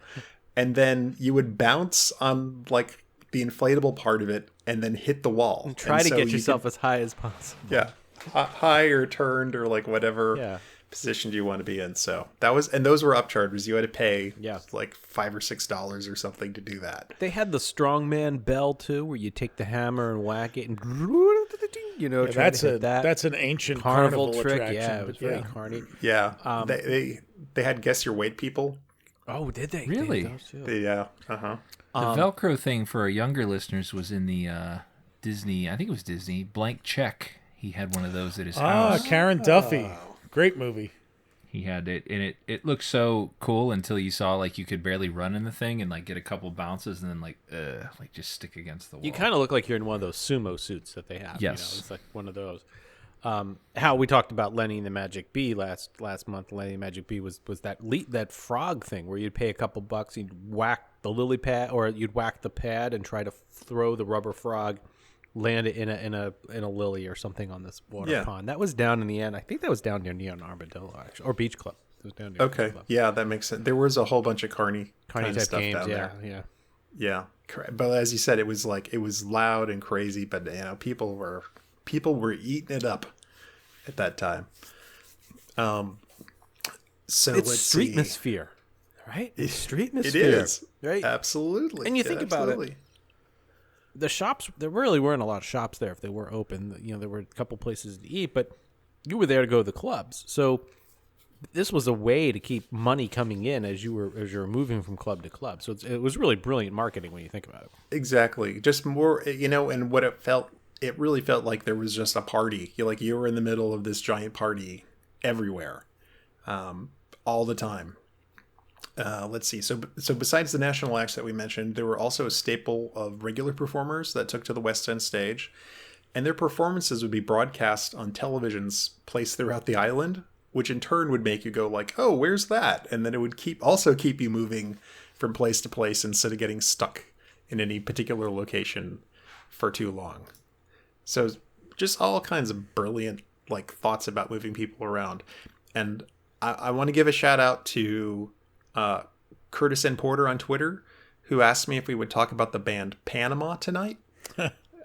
and then you would bounce on like the inflatable part of it and then hit the wall and try to get yourself as high as possible. Yeah, high or turned or like whatever position you want to be in. So that was, and those were upcharges. You had to pay like $5 or $6 or something to do that. They had the strongman bell too, where you take the hammer and whack it and You know, Yeah, trying to hit that. that's an ancient carnival carnival trick. attraction. Yeah, it was very carny. Yeah, they had guess your weight people. Oh, did they? Really? Yeah. The Velcro thing for our younger listeners was in the Disney. I think it was Disney. Blank Check. He had one of those at his house. Karen Duffy. Great movie. He had it, and it looked so cool until you saw like you could barely run in the thing and like get a couple bounces and then like just stick against the wall. You kind of look like you're in one of those sumo suits that they have. Yes, it's like one of those. How we talked about Lenny and the Magic Bee last month. Lenny and the Magic Bee was that frog thing where you'd pay a couple bucks, you'd whack the lily pad, or you'd whack the pad and try to throw the rubber frog, land it in a lily or something on this water pond. That was down in the end. I think that was down near Neon Armadillo actually, or Beach Club. It was down near Beach Club. Yeah, that makes sense. There was a whole bunch of carny type stuff games. down there. Yeah. But as you said, it was loud and crazy. But people were eating it up at that time. So it's let's streetmosphere, right? It's streetmosphere. It is, right? Absolutely. And you think about it. The shops, there really weren't a lot of shops there if they were open. There were a couple places to eat, but you were there to go to the clubs. So this was a way to keep money coming in as you were moving from club to club. So it was really brilliant marketing when you think about it. Exactly. Just more, and what it really felt like there was just a party. You were in the middle of this giant party everywhere, all the time. Let's see. So besides the national acts that we mentioned, there were also a staple of regular performers that took to the West End stage, and their performances would be broadcast on televisions placed throughout the island, which in turn would make you go like, "Oh, where's that?" And then it would keep you moving from place to place instead of getting stuck in any particular location for too long. So just all kinds of brilliant thoughts about moving people around. And I want to give a shout out to Curtis N. Porter on Twitter, who asked me if we would talk about the band Panama tonight.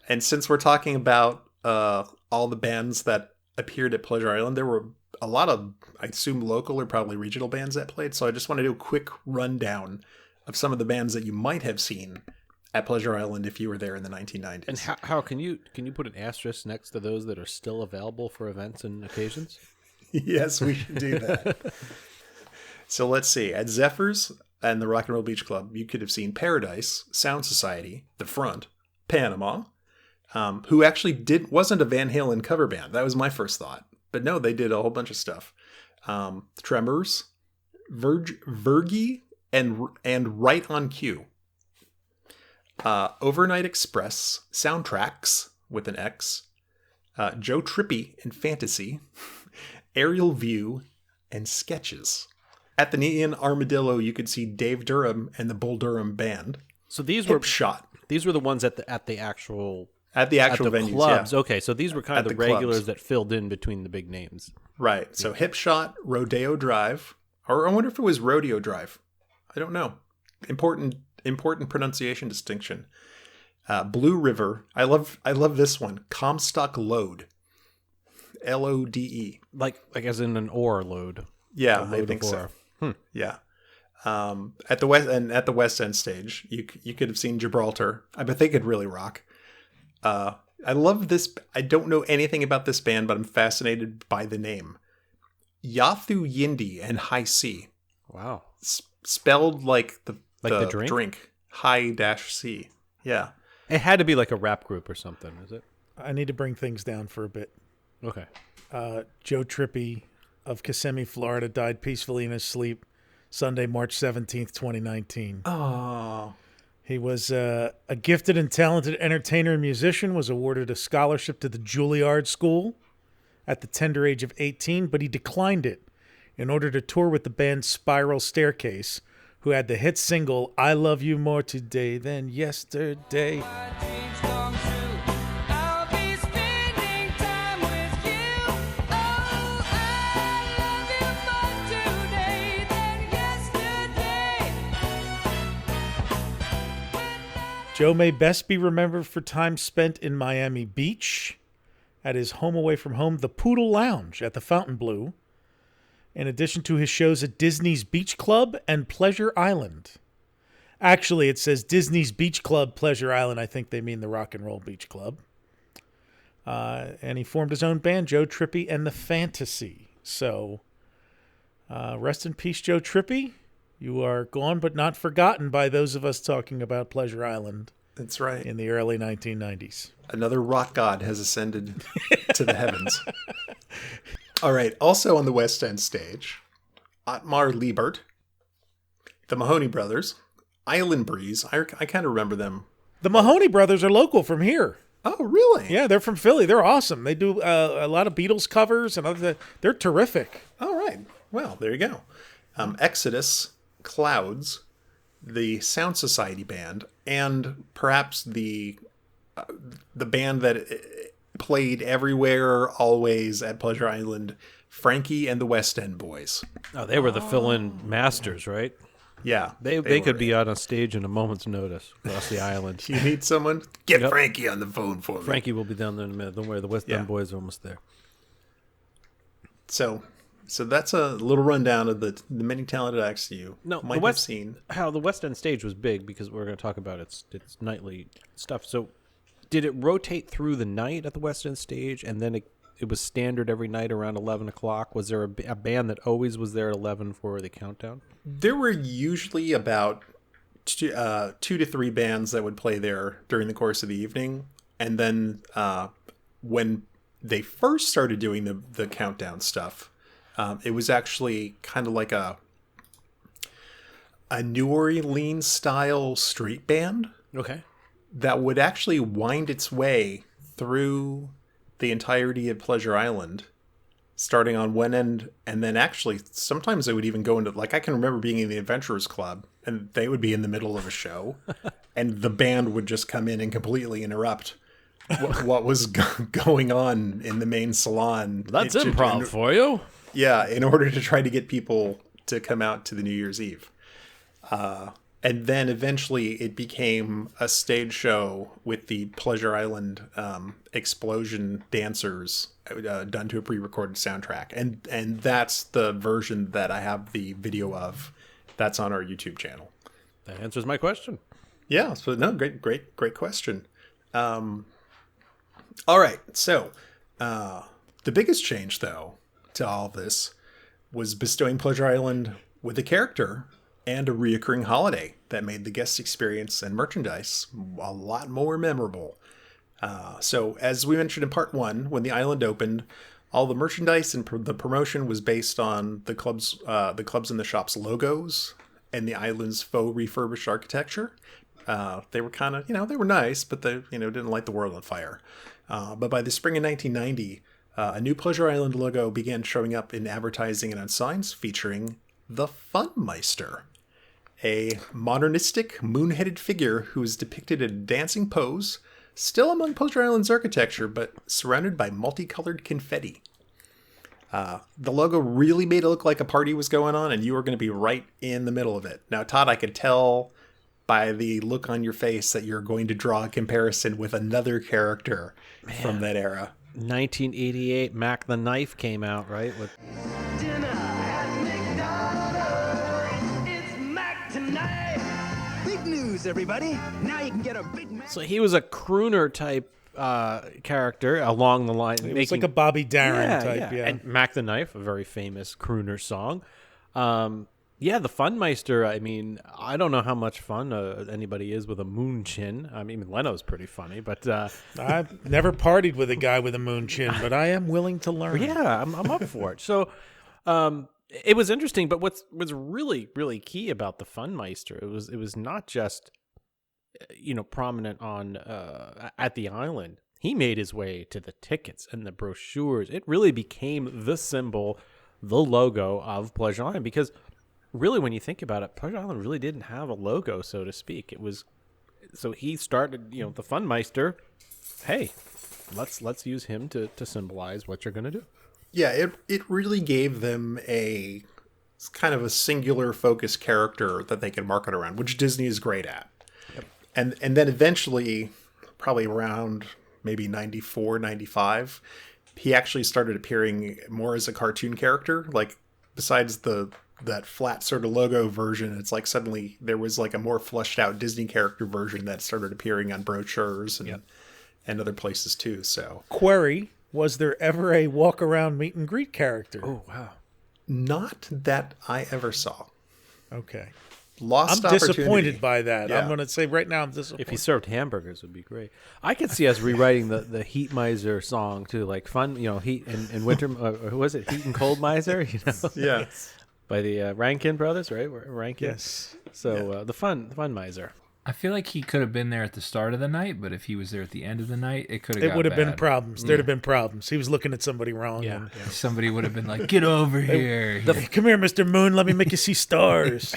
And since we're talking about all the bands that appeared at Pleasure Island, there were a lot of, I assume, local or probably regional bands that played. So I just want to do a quick rundown of some of the bands that you might have seen at Pleasure Island if you were there in the 1990s. And how can you put an asterisk next to those that are still available for events and occasions? Yes, we should do that. So let's see. At Zephyrs and the Rock and Roll Beach Club, you could have seen Paradise, Sound Society, The Front, Panama, who actually wasn't a Van Halen cover band. That was my first thought. But no, they did a whole bunch of stuff. Tremors, Vergy, and Right on Cue. Overnight Express, Soundtracks with an X, Joe Trippy and Fantasy, Aerial View, and Sketches. At the Neon Armadillo, you could see Dave Durham and the Bull Durham Band. So these were Hipshot. These were the ones at the actual venues, clubs. yeah. Okay, so these were kind of the regulars clubs that filled in between the big names. Right. So Hipshot, Rodeo Drive, or I wonder if it was Rodeo Drive. I don't know. Important pronunciation distinction. Blue River. I love this one. Comstock Lode. Lode. Like as in an ore load. Yeah, I think so. Yeah. At the West End stage, you could have seen Gibraltar. I bet they could really rock. I love this. I don't know anything about this band, but I'm fascinated by the name. Yathu Yindi and High C. Wow. Spelled like the drink? High-C. Yeah. It had to be like a rap group or something, is it? I need to bring things down for a bit. Okay. Joe Trippy of Kissimmee, Florida, died peacefully in his sleep Sunday, March 17th, 2019. Oh. He was a gifted and talented entertainer and musician, was awarded a scholarship to the Juilliard School at the tender age of 18, but he declined it in order to tour with the band Spiral Staircase, who had the hit single, I Love You More Today Than Yesterday. Joe may best be remembered for time spent in Miami Beach at his home away from home, the Poodle Lounge at the Fontainebleau, in addition to his shows at Disney's Beach Club and Pleasure Island. Actually, it says Disney's Beach Club, Pleasure Island. I think they mean the Rock and Roll Beach Club. and he formed his own band, Joe Trippi and the Fantasy. So rest in peace, Joe Trippi. You are gone but not forgotten by those of us talking about Pleasure Island. That's right. In the early 1990s. Another rock god has ascended to the heavens. All right. Also on the West End stage, Ottmar Liebert, the Mahoney Brothers, Island Breeze. I kind of remember them. The Mahoney Brothers are local from here. Oh, really? Yeah, they're from Philly. They're awesome. They do a lot of Beatles covers and other. They're terrific. All right. Well, there you go. Exodus, Clouds, the Sound Society band, and perhaps the band that played everywhere, always at Pleasure Island, Frankie and the West End Boys. Oh, they were the fill-in masters, right? Yeah. They could be on a stage in a moment's notice across the island. You need someone? Get Frankie on the phone for me. Frankie will be down there in a minute. Don't worry, the West End Boys are almost there. So that's a little rundown of the many talented acts you might have seen. How the West End stage was big because we're going to talk about its nightly stuff. So did it rotate through the night at the West End stage, and then it was standard every night around 11 o'clock? Was there a band that always was there at 11 for the countdown? There were usually about 2 to 3 bands that would play there during the course of the evening. And then when they first started doing the countdown stuff, it was actually kind of like a New Orleans style street band. Okay. That would actually wind its way through the entirety of Pleasure Island, starting on one end, and then actually sometimes they would even go into, like, I can remember being in the Adventurers Club, and they would be in the middle of a show, and the band would just come in and completely interrupt what was going on in the main salon. That's improv for you. Yeah, in order to try to get people to come out to the New Year's Eve. And then eventually it became a stage show with the Pleasure Island explosion dancers done to a pre-recorded soundtrack. And that's the version that I have the video of. That's on our YouTube channel. That answers my question. Yeah, so no, great question. All right, so the biggest change, though, to all of this was bestowing Pleasure Island with a character and a reoccurring holiday that made the guest experience and merchandise a lot more memorable. So, as we mentioned in part 1, when the island opened, all the merchandise and the promotion was based on the clubs and the shop's logos and the island's faux refurbished architecture. They were kind of, they were nice, but they, didn't light the world on fire. But by the spring of 1990, a new Pleasure Island logo began showing up in advertising and on signs featuring the Funmeister, a modernistic, moon-headed figure who is depicted in a dancing pose, still among Pleasure Island's architecture, but surrounded by multicolored confetti. The logo really made it look like a party was going on, and you were going to be right in the middle of it. Now, Todd, I could tell by the look on your face that you're going to draw a comparison with another character from that era. 1988, Mac the Knife came out, right? With Dinner at McDonald's. It's Mac tonight. Big news, everybody. Now you can get a Big Mac. So he was a crooner type character along the line. It was like a Bobby Darin type, yeah. And Mac the Knife, a very famous crooner song. Yeah, the Funmeister, I mean, I don't know how much fun anybody is with a moon chin. I mean, Leno's pretty funny, but... I've never partied with a guy with a moon chin, but I am willing to learn. Yeah, I'm up for it. So it was interesting, but what's really, really key about the Funmeister, it was not just, prominent on at the island. He made his way to the tickets and the brochures. It really became the symbol, the logo of Pleasure Island, because... really, when you think about it, Pleasure Island really didn't have a logo, so to speak. It was, so he started, the Funmeister. Hey, let's use him to symbolize what you're going to do. Yeah, it really gave them a kind of a singular focus character that they could market around, which Disney is great at. Yep. And then eventually, probably around maybe 94, 95, he actually started appearing more as a cartoon character. Like, besides that flat sort of logo version, it's like suddenly there was like a more fleshed out Disney character version that started appearing on brochures and and other places too. So query: was there ever a walk around meet and greet character? Oh wow, not that I ever saw. Okay. Lost I'm opportunity. disappointed by that. Yeah. I'm going to say right now I'm disappointed. if he served hamburgers, would be great. I could see us rewriting the Heat Miser song too, like fun, heat and winter. Who was it? Heat and Cold Miser. Yeah. By the Rankin brothers, right? Rankin. Yes. So the fun miser. I feel like he could have been there at the start of the night, but if he was there at the end of the night, it could have. It would have been bad. problems. There'd have been problems. He was looking at somebody wrong. Yeah. Somebody would have been like, "Get over here!" Come here, Mr. Moon. Let me make you see stars.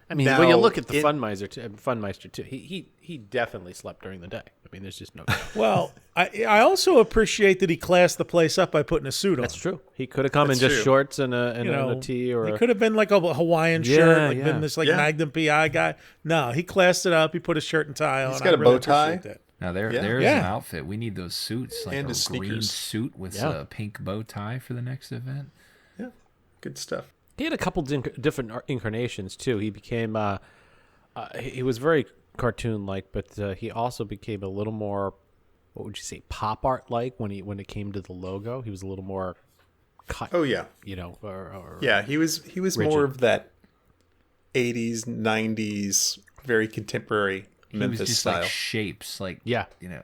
I mean, Now, when you look at the Funmeister too, he definitely slept during the day. I mean, there's just no doubt. Well, I also appreciate that he classed the place up by putting a suit on. That's true. He could have come in just shorts and a tee, or it could have been like a Hawaiian shirt, like been this Yeah. Magnum PI guy. No, he classed it up. He put a shirt and tie on. He's got a bow tie. That. Now there's Yeah. an outfit. We need those suits, like And a his green sneakers. suit with a pink bow tie for the next event. Yeah, good stuff. He had a couple different incarnations too. He became he was very cartoon-like, but he also became a little more, what would you say, pop art like when it came to the logo. He was a little more cut. Oh yeah, or yeah. He was rigid. more of that 80s, 90s, very contemporary Memphis He was just style. like shapes, like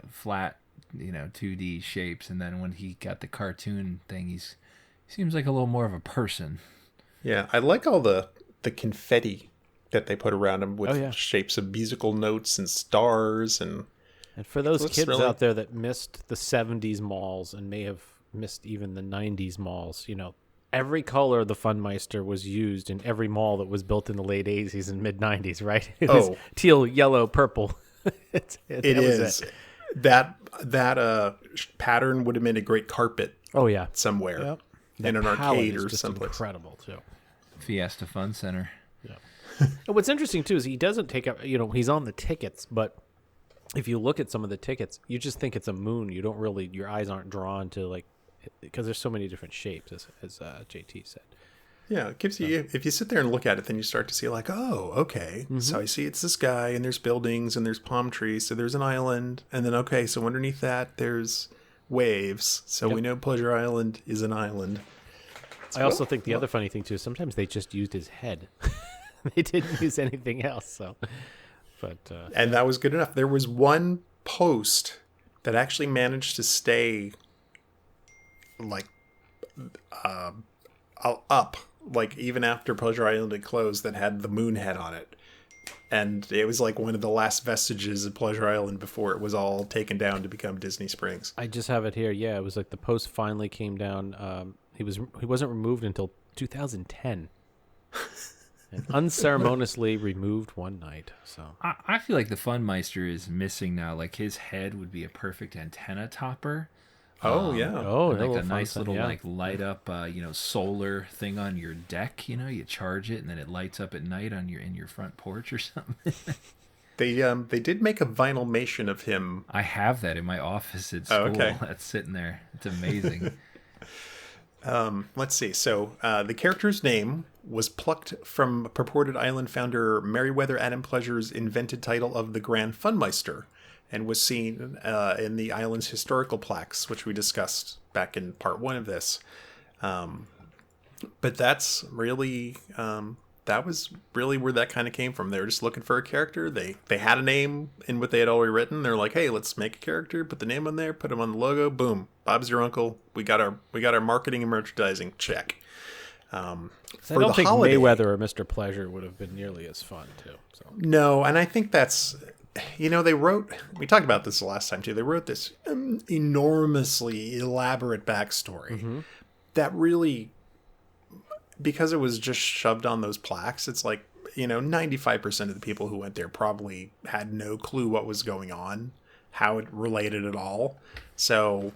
flat, 2D shapes. And then when he got the cartoon thing, he seems like a little more of a person. Yeah, I like all the confetti that they put around him with Oh, yeah. shapes of musical notes and stars and for those looks kids really- out there that missed the 70s malls and may have missed even the 90s malls, every color of the Funmeister was used in every mall that was built in the late 80s and mid 90s, right? It was teal, yellow, purple. It is. That pattern would have made a great carpet. Oh yeah, somewhere Yep. in an palette arcade is or just someplace. incredible too. Fiesta Fun Center. And what's interesting too is he doesn't take up. He's on the tickets, but if you look at some of the tickets, you just think it's a moon. You don't really. Your eyes aren't drawn to because there's so many different shapes, as JT said. Yeah, it gives you, if you sit there and look at it, then you start to see like, oh, okay. So I see it's this guy and there's buildings and there's palm trees. So there's an island. And then, okay, so underneath that, there's waves. So we know Pleasure Island is an island. I also think the other funny thing too is sometimes they just used his head. They didn't use anything else. So, and that was good enough. There was one post that actually managed to stay up, like even after Pleasure Island had closed, that had the moon head on it. And it was like one of the last vestiges of Pleasure Island before it was all taken down to become Disney Springs. I just have it here. Yeah, it was like the post finally came down. He wasn't removed until 2010. And unceremoniously removed one night. So I feel like the Funmeister is missing now. Like his head would be a perfect antenna topper. Oh yeah. Oh, like a fun nice stuff, little yeah. like light up solar thing on your deck. You charge it and then it lights up at night on in your front porch or something. They did make a vinylmation of him. I have that in my office at school. Oh, okay. That's sitting there. It's amazing. Let's see. So the character's name was plucked from purported island founder Meriwether Adam Pleasure's invented title of the Grand Funmeister, and was seen in the island's historical plaques, which we discussed back in part 1 of this. But that's really that was really where that kind of came from. They were just looking for a character. They had a name in what they had already written. They're like, hey, let's make a character, put the name on there, put him on the logo. Boom, Bob's your uncle. We got our marketing and merchandising check. I don't think Mayweather or Mr. Pleasure would have been nearly as fun too. So. No, and I think that's, they wrote, we talked about this the last time too, they wrote this enormously elaborate backstory that really, because it was just shoved on those plaques, it's like, 95% of the people who went there probably had no clue what was going on, how it related at all. So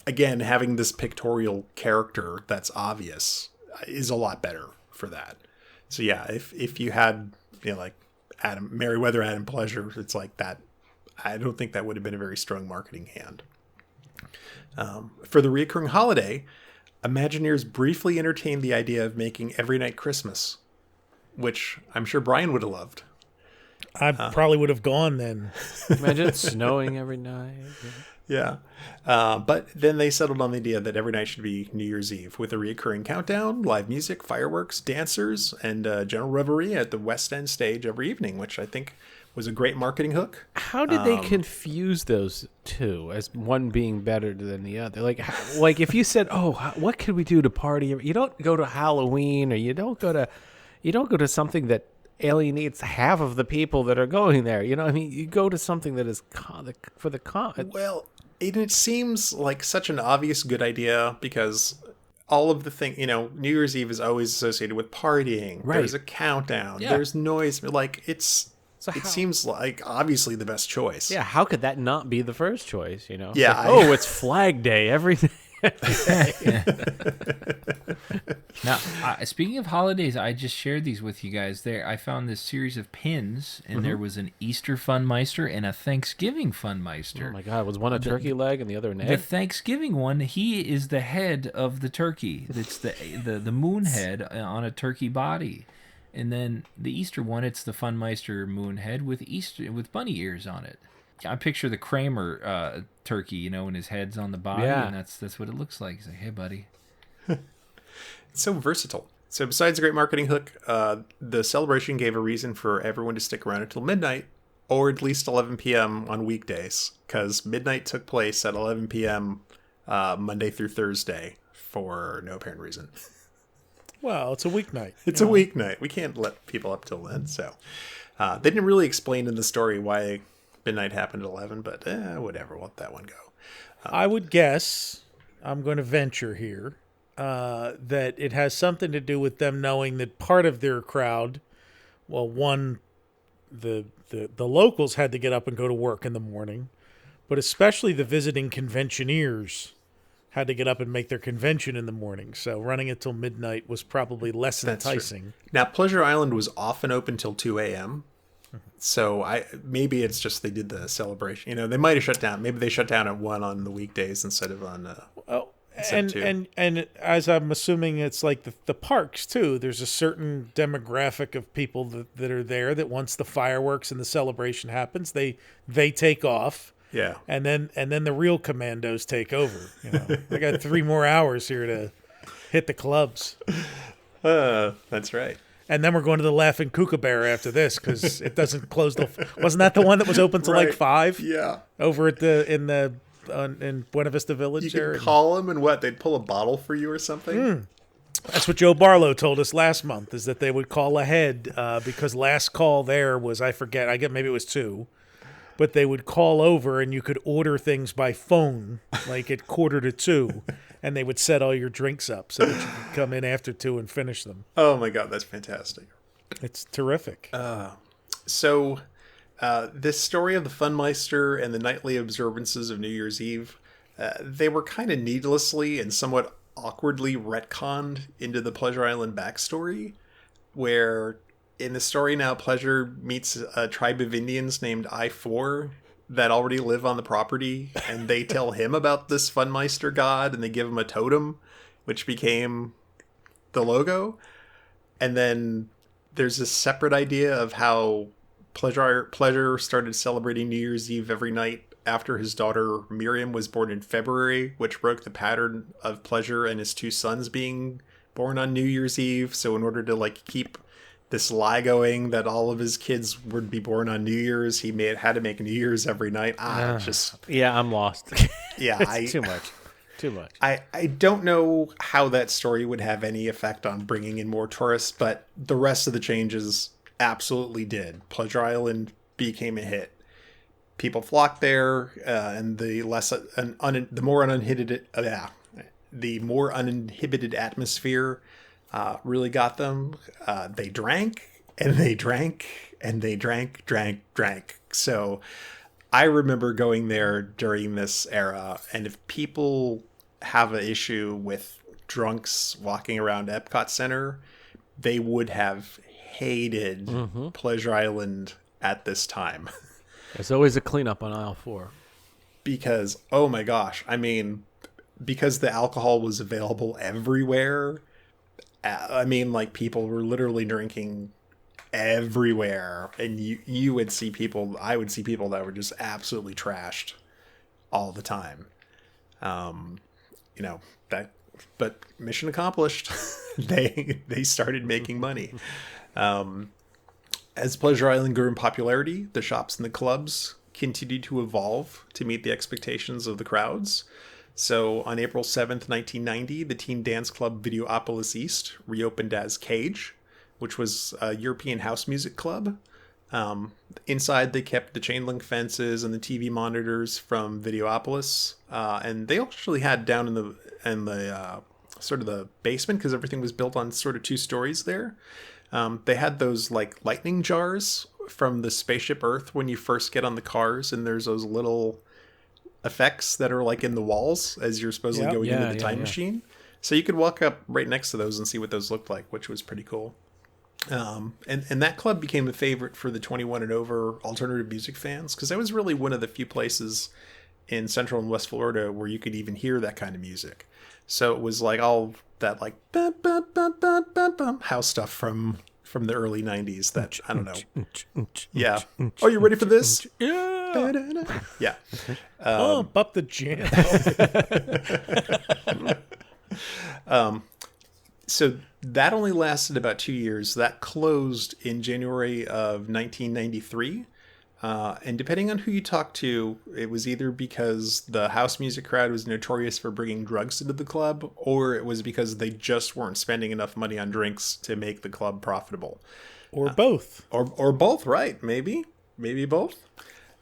again, having this pictorial character that's obvious is a lot better for that. So yeah, if you had, like Meriwether Adam Pleasure, it's like that. I don't think that would have been a very strong marketing hand. For the recurring holiday, Imagineers briefly entertained the idea of making Every Night Christmas, which I'm sure Brian would have loved. I probably would have gone then. Imagine it snowing every night. Yeah. But then they settled on the idea that every night should be New Year's Eve with a reoccurring countdown, live music, fireworks, dancers, and general revelry at the West End stage every evening, which I think was a great marketing hook. How did they confuse those two as one being better than the other? Like if you said, "Oh, what could we do to party?" You don't go to Halloween, or you don't go to something that alienates half of the people that are going there. You know, what I mean, you go to something that is for the con. Well, it seems like such an obvious good idea because all of the thing, New Year's Eve is always associated with partying. Right. There's a countdown. Yeah. There's noise. Like it seems like obviously the best choice. Yeah. How could that not be the first choice? Yeah. It's Flag Day every day. Now, speaking of holidays, I just shared these with you guys. There, I found this series of pins, and there was an Easter Funmeister and a Thanksgiving Funmeister. Oh my God! Was one a turkey leg and the other an egg? The Thanksgiving one, he is the head of the turkey. It's the moon head on a turkey body, and then the Easter one, it's the Funmeister moon head with bunny ears on it. I picture the Kramer turkey, and his head's on the body, and that's what it looks like. He's like, "Hey, buddy." It's so versatile. So besides a great marketing hook, the celebration gave a reason for everyone to stick around until midnight, or at least 11 p.m. on weekdays, because midnight took place at 11 p.m. Monday through Thursday for no apparent reason. Well, it's a weeknight. It's a weeknight. We can't let people up till then. So they didn't really explain in the story why midnight happened at 11, but whatever. We'll let that one go. I would guess, I'm going to venture here, that it has something to do with them knowing that part of their crowd, well, one, the locals had to get up and go to work in the morning, but especially the visiting conventioneers had to get up and make their convention in the morning. So running it till midnight was probably less enticing. True. Now, Pleasure Island was often open till 2 a.m., so maybe it's just they did the celebration. They might have shut down. Maybe they shut down at 1 on the weekdays instead of on. And as I'm assuming, it's like the parks too. There's a certain demographic of people that are there that once the fireworks and the celebration happens, they take off. Yeah. And then the real commandos take over. They got 3 more hours here to hit the clubs. That's right. And then we're going to the Laughing Kookaburra after this because it doesn't close wasn't that the one that was open till like 5? Yeah. Over at in Buena Vista Village. You could call them and they'd pull a bottle for you or something. That's what Joe Barlow told us last month, is that they would call ahead because last call there was, I forget, maybe it was 2. But they would call over and you could order things by phone, like at 1:45, and they would set all your drinks up so that you could come in after 2 and finish them. Oh my God, that's fantastic. It's terrific. So this story of the Funmeister and the nightly observances of New Year's Eve, they were kind of needlessly and somewhat awkwardly retconned into the Pleasure Island backstory, where in the story now, Pleasure meets a tribe of Indians named I-4 that already live on the property, and they tell him about this Funmeister god, and they give him a totem, which became the logo. And then there's a separate idea of how Pleasure started celebrating New Year's Eve every night after his daughter Miriam was born in February, which broke the pattern of Pleasure and his 2 sons being born on New Year's Eve. So in order to keep this lie going that all of his kids would be born on New Year's, he had to make New Year's every night. I'm lost. Yeah, it's too much. I don't know how that story would have any effect on bringing in more tourists, but the rest of the changes absolutely did. Pleasure Island became a hit. People flocked there, and the more uninhibited atmosphere really got them. They drank and they drank and they drank. So I remember going there during this era, and if people have an issue with drunks walking around Epcot Center, they would have hated Pleasure Island at this time. There's always a cleanup on aisle 4. Because, oh my gosh, because the alcohol was available everywhere, people were literally drinking everywhere, and you would see people. I would see people that were just absolutely trashed all the time. But mission accomplished. they started making money. As Pleasure Island grew in popularity, the shops and the clubs continued to evolve to meet the expectations of the crowds. So on April 7th, 1990, the teen dance club Videopolis East reopened as Cage, which was a European house music club. Inside, they kept the chain link fences and the TV monitors from Videopolis, and they actually had down in the sort of the basement, because everything was built on sort of 2 stories there. They had those like lightning jars from the spaceship Earth when you first get on the cars, and there's those little effects that are like in the walls as you're supposedly going into the time machine. So you could walk up right next to those and see what those looked like, which was pretty cool. And that club became a favorite for the 21 and over alternative music fans, because that was really one of the few places in Central and West Florida where you could even hear that kind of music. So it was like all that like bum, bum, bum, bum, bum, bum, house stuff from the early 90s that, I don't know. Yeah. Are you ready for this? Yeah. Yeah. Up the jam. So that only lasted about 2 years. That closed in January of 1993. And depending on who you talk to, it was either because the house music crowd was notorious for bringing drugs into the club, or it was because they just weren't spending enough money on drinks to make the club profitable. Or both. Or both, right? Maybe both.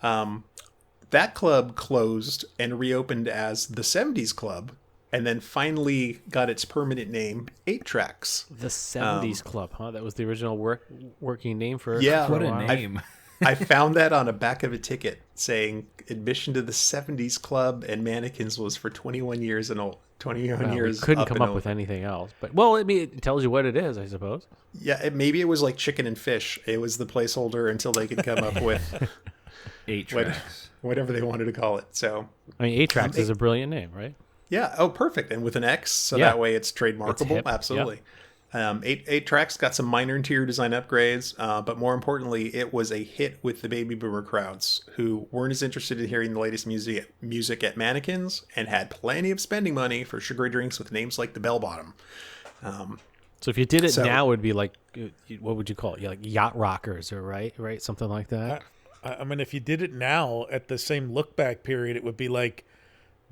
That club closed and reopened as the 70s Club, and then finally got its permanent name, 8 Tracks. The 70s Club, huh? That was the original working name for What a name. I found that on the back of a ticket saying admission to the 70s Club and Mannequins was for 21 years and old. 21 years. We couldn't come up with anything else. But it tells you what it is, I suppose. Yeah, maybe it was like chicken and fish. It was the placeholder until they could come up with 8 Tracks. Whatever they wanted to call it. So 8 Tracks is a brilliant name, right? Yeah. Oh, perfect. And with an X, so that way it's trademarkable. It's absolutely. Yep. 8 Tracks got some minor interior design upgrades, but more importantly, it was a hit with the baby boomer crowds who weren't as interested in hearing the latest music at Mannequins and had plenty of spending money for sugary drinks with names like the Bell Bottom. So if you did it now, it would be like, what would you call it? Like yacht rockers, or right, something like that. I mean, if you did it now at the same look back period, it would be like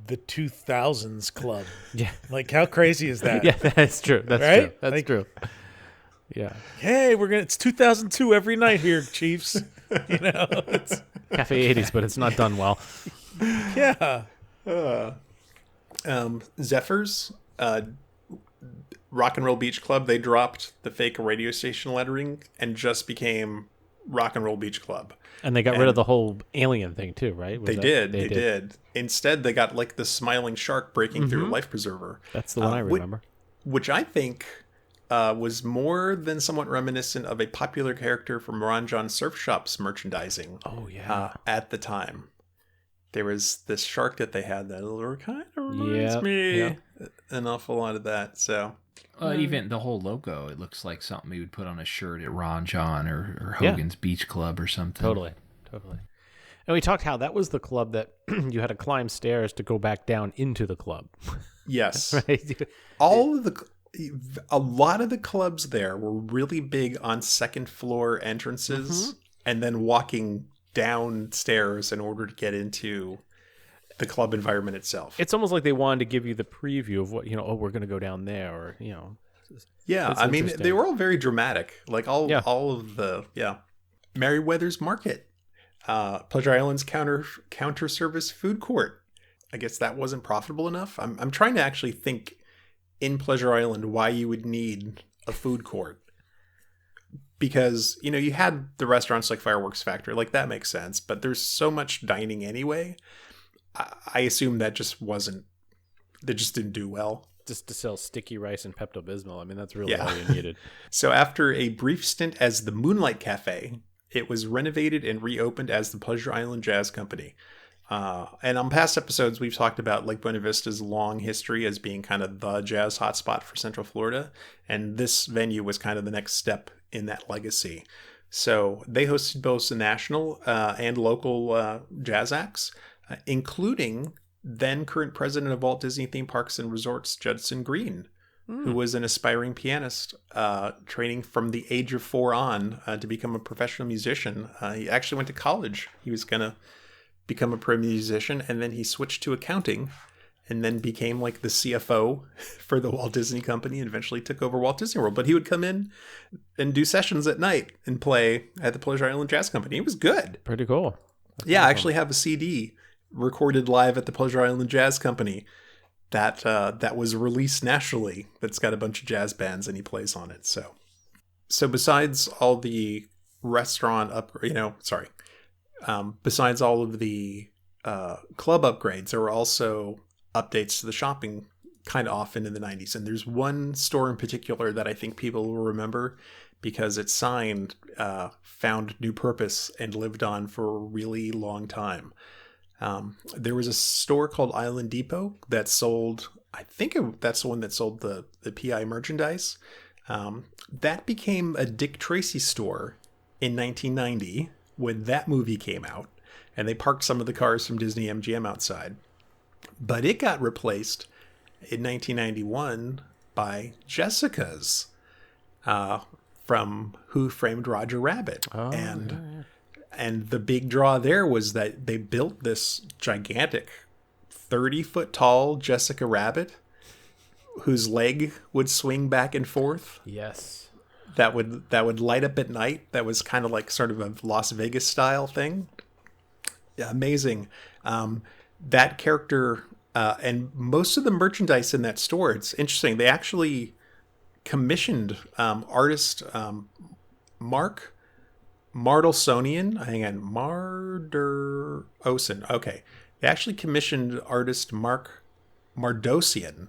the 2000s Club. Yeah. Like, how crazy is that? Yeah, that's true. That's right? true. That's true. Yeah. Hey, it's 2002 every night here, Chiefs. It's Cafe 80s, but it's not done well. Yeah. Zephyrs, Rock and Roll Beach Club, they dropped the fake radio station lettering and just became Rock and Roll Beach Club. And they got rid of the whole alien thing too, right? They did. Instead, they got like the smiling shark breaking through a life preserver. That's the one I remember. Which I think was more than somewhat reminiscent of a popular character from Ron John Surf Shop's merchandising. Oh, yeah. At the time. There was this shark that they had that kind of reminds me an awful lot of that. So even the whole logo, it looks like something you would put on a shirt at Ron John or Hogan's Beach Club or something. Totally. And we talked how that was the club that you had to climb stairs to go back down into the club. Yes. Right? A lot of the clubs there were really big on second floor entrances and then walking downstairs in order to get into the club environment itself. It's almost like they wanted to give you the preview of what, we're going to go down there, or, Yeah, I mean, they were all very dramatic. Like all of the, Merriweather's Market, Pleasure Island's counter service food court. I guess that wasn't profitable enough. I'm trying to actually think in Pleasure Island why you would need a food court. Because, you had the restaurants like Fireworks Factory, like that makes sense, but there's so much dining anyway. I assume that just didn't do well. Just to sell sticky rice and Pepto-Bismol. I mean, that's really all you needed. So after a brief stint as the Moonlight Cafe, it was renovated and reopened as the Pleasure Island Jazz Company. And on past episodes, we've talked about Lake Buena Vista's long history as being kind of the jazz hotspot for Central Florida. And this venue was kind of the next step in that legacy. So they hosted both the national and local jazz acts, including then current president of Walt Disney Theme Parks and Resorts, Judson Green, who was an aspiring pianist, training from the age of 4 on to become a professional musician. He actually went to college. He was going to become a pro musician, and then he switched to accounting and then became like the CFO for the Walt Disney Company and eventually took over Walt Disney World. But he would come in and do sessions at night and play at the Pleasure Island Jazz Company. It was good. Pretty cool. That's yeah, awesome. I actually have a CD recorded live at the Pleasure Island Jazz Company that was released nationally. That's got a bunch of jazz bands and he plays on it. So besides all the restaurant besides all of the club upgrades, there were also updates to the shopping kind of often in the 90s. And there's one store in particular that I think people will remember because its sign found new purpose and lived on for a really long time. There was a store called Island Depot that sold, that's the one that sold the PI merchandise. That became a Dick Tracy store in 1990 when that movie came out, and they parked some of the cars from Disney MGM outside. But it got replaced in 1991 by Jessica's from Who Framed Roger Rabbit. And the big draw there was that they built this gigantic 30-foot tall Jessica Rabbit whose leg would swing back and forth. Yes. That would light up at night. That was kind of like sort of a Las Vegas style thing. Yeah, amazing. That character and most of the merchandise in that store, it's interesting. They actually commissioned artist Mark Mardelsonian. Hang on, Marderosian. Okay. They actually commissioned artist Mark Mardosian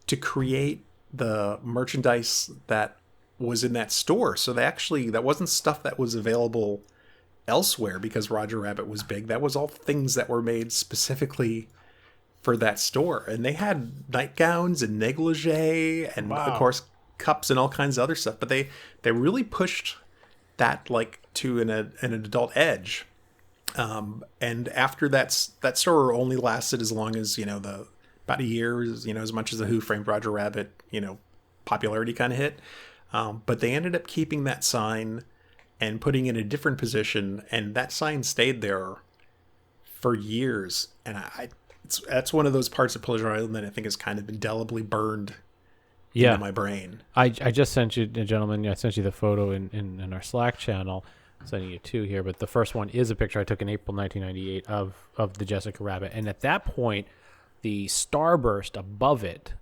to create the merchandise that was in that store. So that wasn't stuff that was available elsewhere because Roger Rabbit was big. That was all things that were made specifically for that store. And they had nightgowns and negligee and of course cups and all kinds of other stuff. But they really pushed that like to an adult edge. And after that store only lasted as long as, about a year, as much as the Who Framed Roger Rabbit, popularity kind of hit. But they ended up keeping that sign and putting it in a different position, and that sign stayed there for years. And that's one of those parts of Pleasure Island that I think is kind of indelibly burned into my brain. I just sent you, gentlemen, I sent you the photo in our Slack channel. I'm sending you 2 here, but the first one is a picture I took in April 1998 of the Jessica Rabbit. And at that point, the starburst above it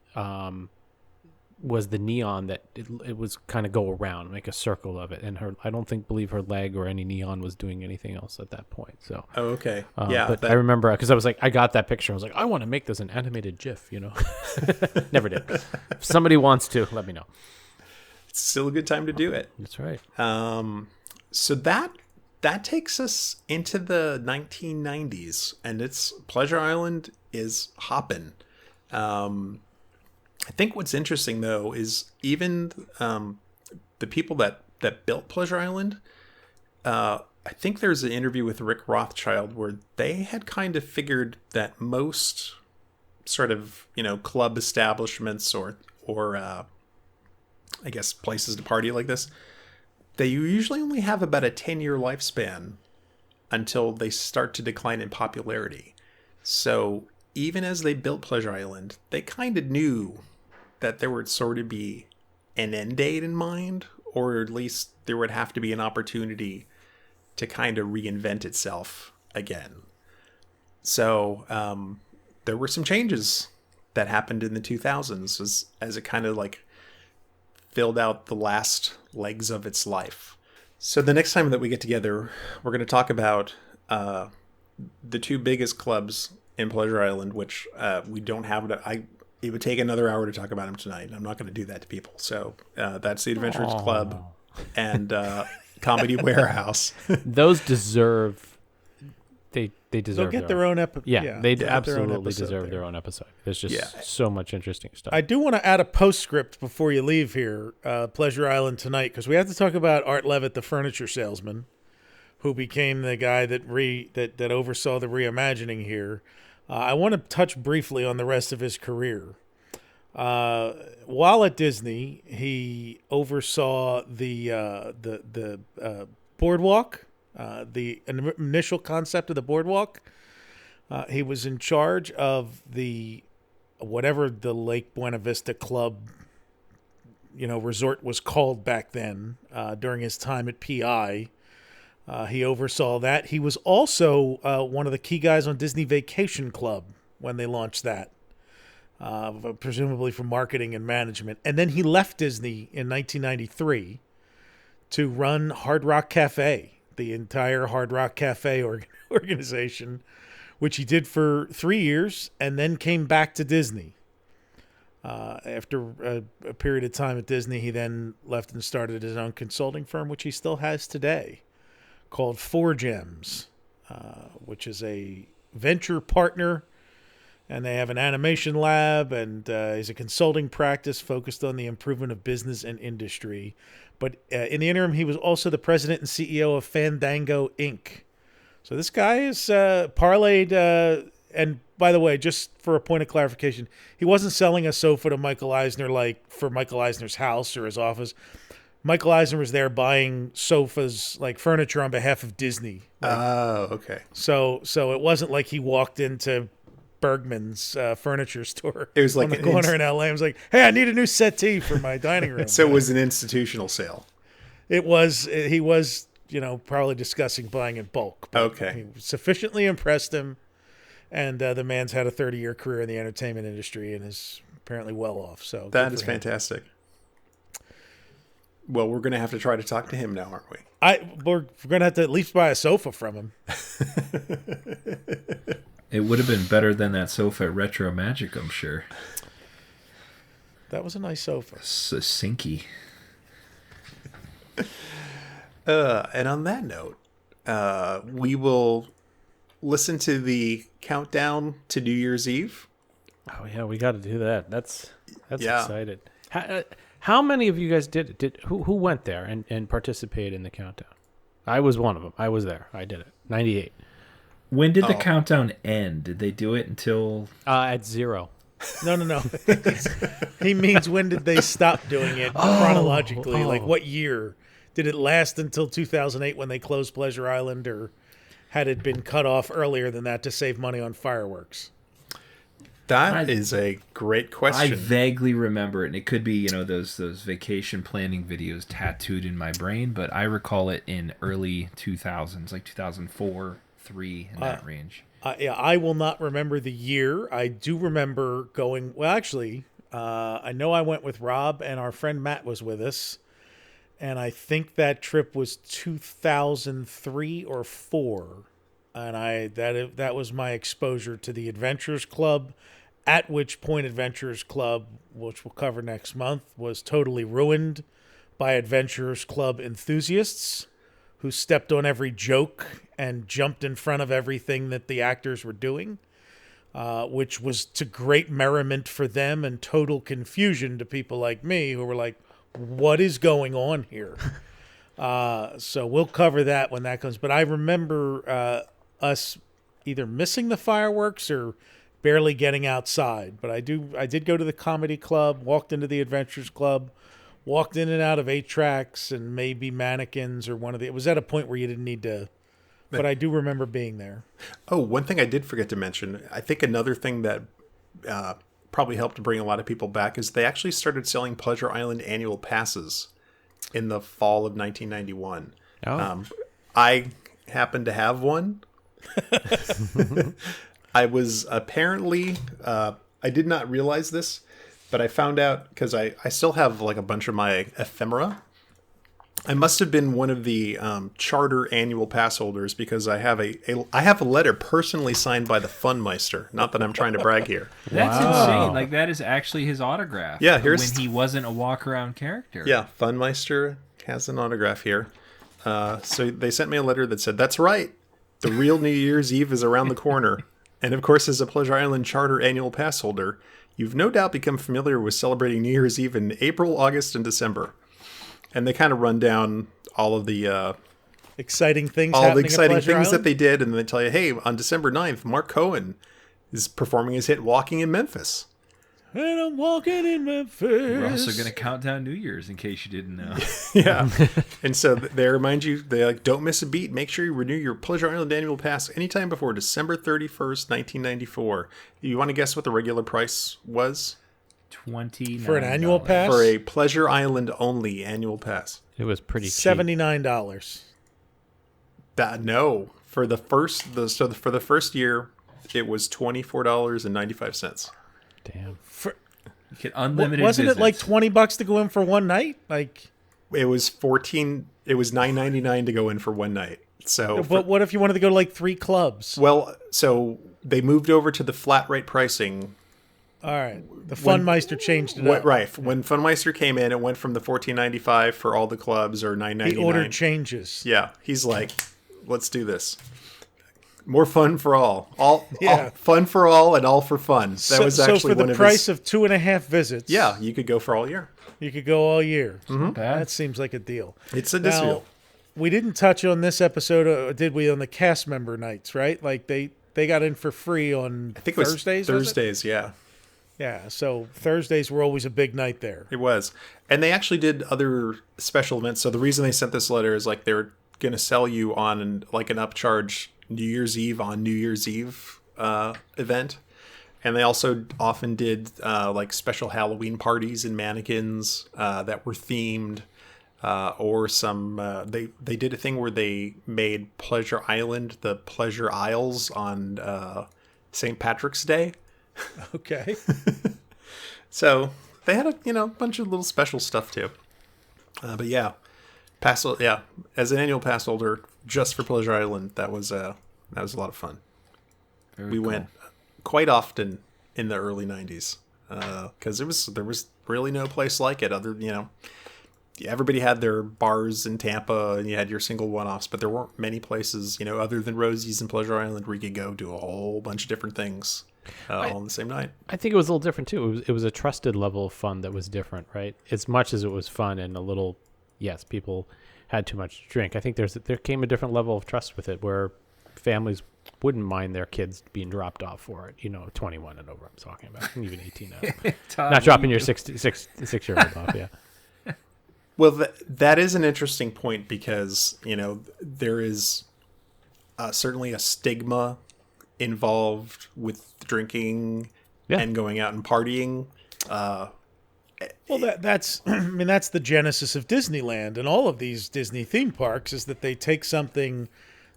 was the neon that it was kind of go around, make a circle of it. And I don't believe her leg or any neon was doing anything else at that point. So. Oh, okay. But I remember because I was like, I got that picture. I was like, I want to make this an animated GIF, Never did. If somebody wants to, let me know. It's still a good time to do it. That's right. So that takes us into the 1990s, and it's Pleasure Island is hopping. I think what's interesting though is even the people that built Pleasure Island. I think there's an interview with Rick Rothschild where they had kind of figured that most sort of club establishments or I guess places to party like this, they usually only have about a 10-year lifespan until they start to decline in popularity. So even as they built Pleasure Island, they kind of knew that there would sort of be an end date in mind, or at least there would have to be an opportunity to kind of reinvent itself again. So there were some changes that happened in the 2000s as it kind of like filled out the last legs of its life. So the next time that we get together, we're going to talk about the 2 biggest clubs in Pleasure Island, which we don't have. It would take another hour to talk about them tonight. I'm not going to do that to people. So that's the Adventurers Club and Comedy Warehouse. Those deserve. They deserve. They'll get their own episode. Yeah, they absolutely deserve their own episode. There's just so much interesting stuff. I do want to add a postscript before you leave here, Pleasure Island tonight, because we have to talk about Art Levitt, the furniture salesman, who became the guy that oversaw the reimagining here. I want to touch briefly on the rest of his career. While at Disney, he oversaw the boardwalk, the initial concept of the boardwalk. He was in charge of whatever the Lake Buena Vista Club, resort was called back then, during his time at PI. He oversaw that. He was also one of the key guys on Disney Vacation Club when they launched that, presumably for marketing and management. And then he left Disney in 1993 to run Hard Rock Cafe, the entire Hard Rock Cafe organization, which he did for 3 years, and then came back to Disney. After a period of time at Disney, he then left and started his own consulting firm, which he still has today, called 4Gems, which is a venture partner, and they have an animation lab, and is a consulting practice focused on the improvement of business and industry. But in the interim, he was also the president and CEO of Fandango, Inc. So this guy is parlayed, and by the way, just for a point of clarification, he wasn't selling a sofa to Michael Eisner like for Michael Eisner's house or his office. Michael Eisner was there buying sofas, like furniture, on behalf of Disney. Oh, okay. So it wasn't like he walked into Bergman's furniture store. It was like on the corner in LA. I was like, "Hey, I need a new settee for my dining room." So it was an institutional sale. It was. He was, probably discussing buying in bulk. Okay. He sufficiently impressed him, and the man's had a 30-year career in the entertainment industry and is apparently well off. So that is fantastic. Well, we're going to have to try to talk to him now, aren't we? We're going to have to at least buy a sofa from him. It would have been better than that sofa at Retro Magic, I'm sure. That was a nice sofa. So sinky. And on that note, we will listen to the countdown to New Year's Eve. Oh yeah, we got to do that. That's excited. How many of you guys did who went there and participated in the countdown? I was one of them. I was there. I did it. 98. When did the countdown end? Did they do it until at 0? No. He means when did they stop doing it chronologically? Like what year? Did it last until 2008 when they closed Pleasure Island, or had it been cut off earlier than that to save money on fireworks? That is a great question. I vaguely remember it, and it could be, those vacation planning videos tattooed in my brain, but I recall it in early 2000s, like 2004, 3, in that range. Yeah, I will not remember the year. I do remember going, well, actually, I know I went with Rob, and our friend Matt was with us, and I think that trip was 2003 or 4. And that was my exposure to the Adventurers Club, at which point Adventurers Club, which we'll cover next month, was totally ruined by Adventurers Club enthusiasts who stepped on every joke and jumped in front of everything that the actors were doing, which was to great merriment for them and total confusion to people like me who were like, what is going on here? So we'll cover that when that comes. But I remember us either missing the fireworks or barely getting outside. But I did go to the comedy club, walked into the Adventures Club, walked in and out of 8-tracks and maybe Mannequins or one of the. It was at a point where you didn't need to. But I do remember being there. Oh, one thing I did forget to mention. I think another thing that probably helped to bring a lot of people back is they actually started selling Pleasure Island annual passes in the fall of 1991. Oh. I happened to have one. I was apparently, I did not realize this, but I found out because I still have like a bunch of my ephemera. I must have been one of the charter annual pass holders because I have a letter personally signed by the Funmeister. Not that I'm trying to brag here. That's insane. Like that is actually his autograph. Yeah, when he wasn't a walk-around character. Yeah, Funmeister has an autograph here. So they sent me a letter that said, "That's right. The real New Year's Eve is around the corner. And of course, as a Pleasure Island Charter annual pass holder, you've no doubt become familiar with celebrating New Year's Eve in April, August, and December. And they kind of run down all of the exciting things, that they did, and they tell you, hey, on December 9th, Mark Cohen is performing his hit "Walking in Memphis." And I'm walking in Memphis. We're also going to count down New Year's, in case you didn't know. Yeah. And so they remind you, they like, don't miss a beat. Make sure you renew your Pleasure Island annual pass anytime before December 31st, 1994. You want to guess what the regular price was? $29. For an annual pass? For a Pleasure Island only annual pass. It was pretty cheap. $79. No. For the first year, it was $24.95. Damn. You get unlimited Wasn't visits. it like $20 to go in for one night? Like, it was $9.99 to go in for one night. So, but what if you wanted to go to like 3 clubs? Well, so they moved over to the flat rate pricing. All right, the Funmeister changed it up. Right, when Funmeister came in, it went from the $14.95 for all the clubs or $9.99. The order changes. Yeah, he's like, let's do this. More fun for all. Fun for all and all for fun. That was actually so for the price of 2.5 visits. Yeah, you could go for all year. You could go all year. Mm-hmm. That seems like a deal. It's a deal. We didn't touch on this episode, did we? On the cast member nights, right? Like they got in for free on Thursdays. Thursdays, yeah. Yeah, so Thursdays were always a big night there. It was. And they actually did other special events. So the reason they sent this letter is like they were going to sell you on an upcharge New Year's Eve on New Year's Eve event. And they also often did like special Halloween parties and mannequins that were themed. Or some they did a thing where they made Pleasure Island the Pleasure Isles on St. Patrick's Day. Okay. So they had a bunch of little special stuff too. But yeah, as an annual pass holder just for Pleasure Island, that was a lot of fun. We went quite often in the early 90s because there was really no place like it other everybody had their bars in Tampa and you had your single one-offs, but there weren't many places other than Rosie's and Pleasure Island where you could go do a whole bunch of different things all on the same night. I think it was a little different too. It was a trusted level of fun that was different, right? As much as it was fun and a little, yes, people had too much to drink. I think there came a different level of trust with it where families wouldn't mind their kids being dropped off for it. 21 and over I'm talking about, even 18 now. Not dropping your 6-year-old off, yeah. Well, that is an interesting point because, there is certainly a stigma involved with drinking and going out and partying. Well, that's the genesis of Disneyland and all of these Disney theme parks is that they take something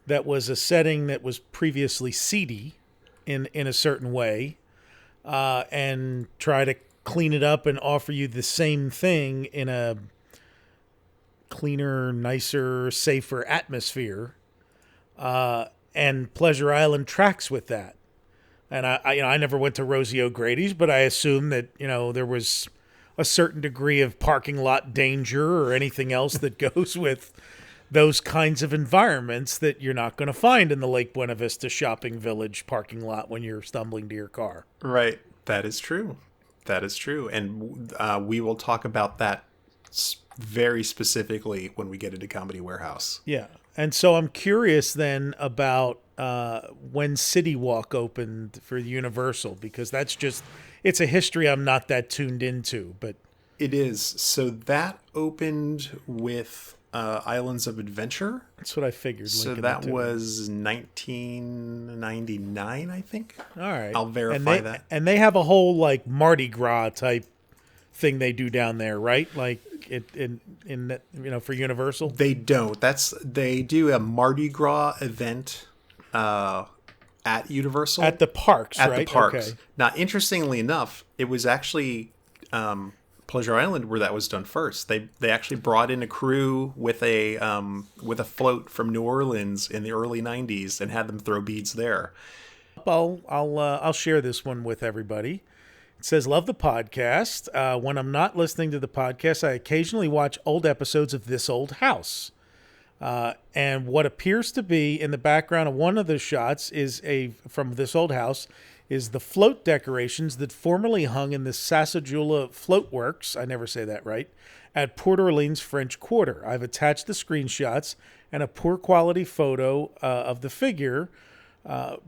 that was a setting that was previously seedy in a certain way and try to clean it up and offer you the same thing in a cleaner, nicer, safer atmosphere. And Pleasure Island tracks with that. And I never went to Rosie O'Grady's, but I assume that, there was a certain degree of parking lot danger or anything else that goes with those kinds of environments that you're not going to find in the Lake Buena Vista Shopping Village parking lot when you're stumbling to your car. Right. That is true. And we will talk about that very specifically when we get into Comedy Warehouse. Yeah. And so I'm curious then about when City Walk opened for Universal, because it's a history I'm not that tuned into, but it is. So that opened with Islands of Adventure. That's what I figured. So that was 1999, I think. All right. I'll verify that. And they have a whole like Mardi Gras type thing they do down there, right? Like in for Universal. They don't. They do a Mardi Gras event at Universal at the parks, right? At the parks. Okay. Now, interestingly enough, it was actually Pleasure Island where that was done first. They actually brought in a crew with a float from New Orleans in the early 90s and had them throw beads there. I'll share this one with everybody. It says, love the podcast. When I'm not listening to the podcast, I occasionally watch old episodes of This Old House. And what appears to be in the background of one of the shots is from this old house is the float decorations that formerly hung in the Sassagoula Float Works, I never say that right, at Port Orleans French Quarter. I've attached the screenshots and a poor quality photo of the figure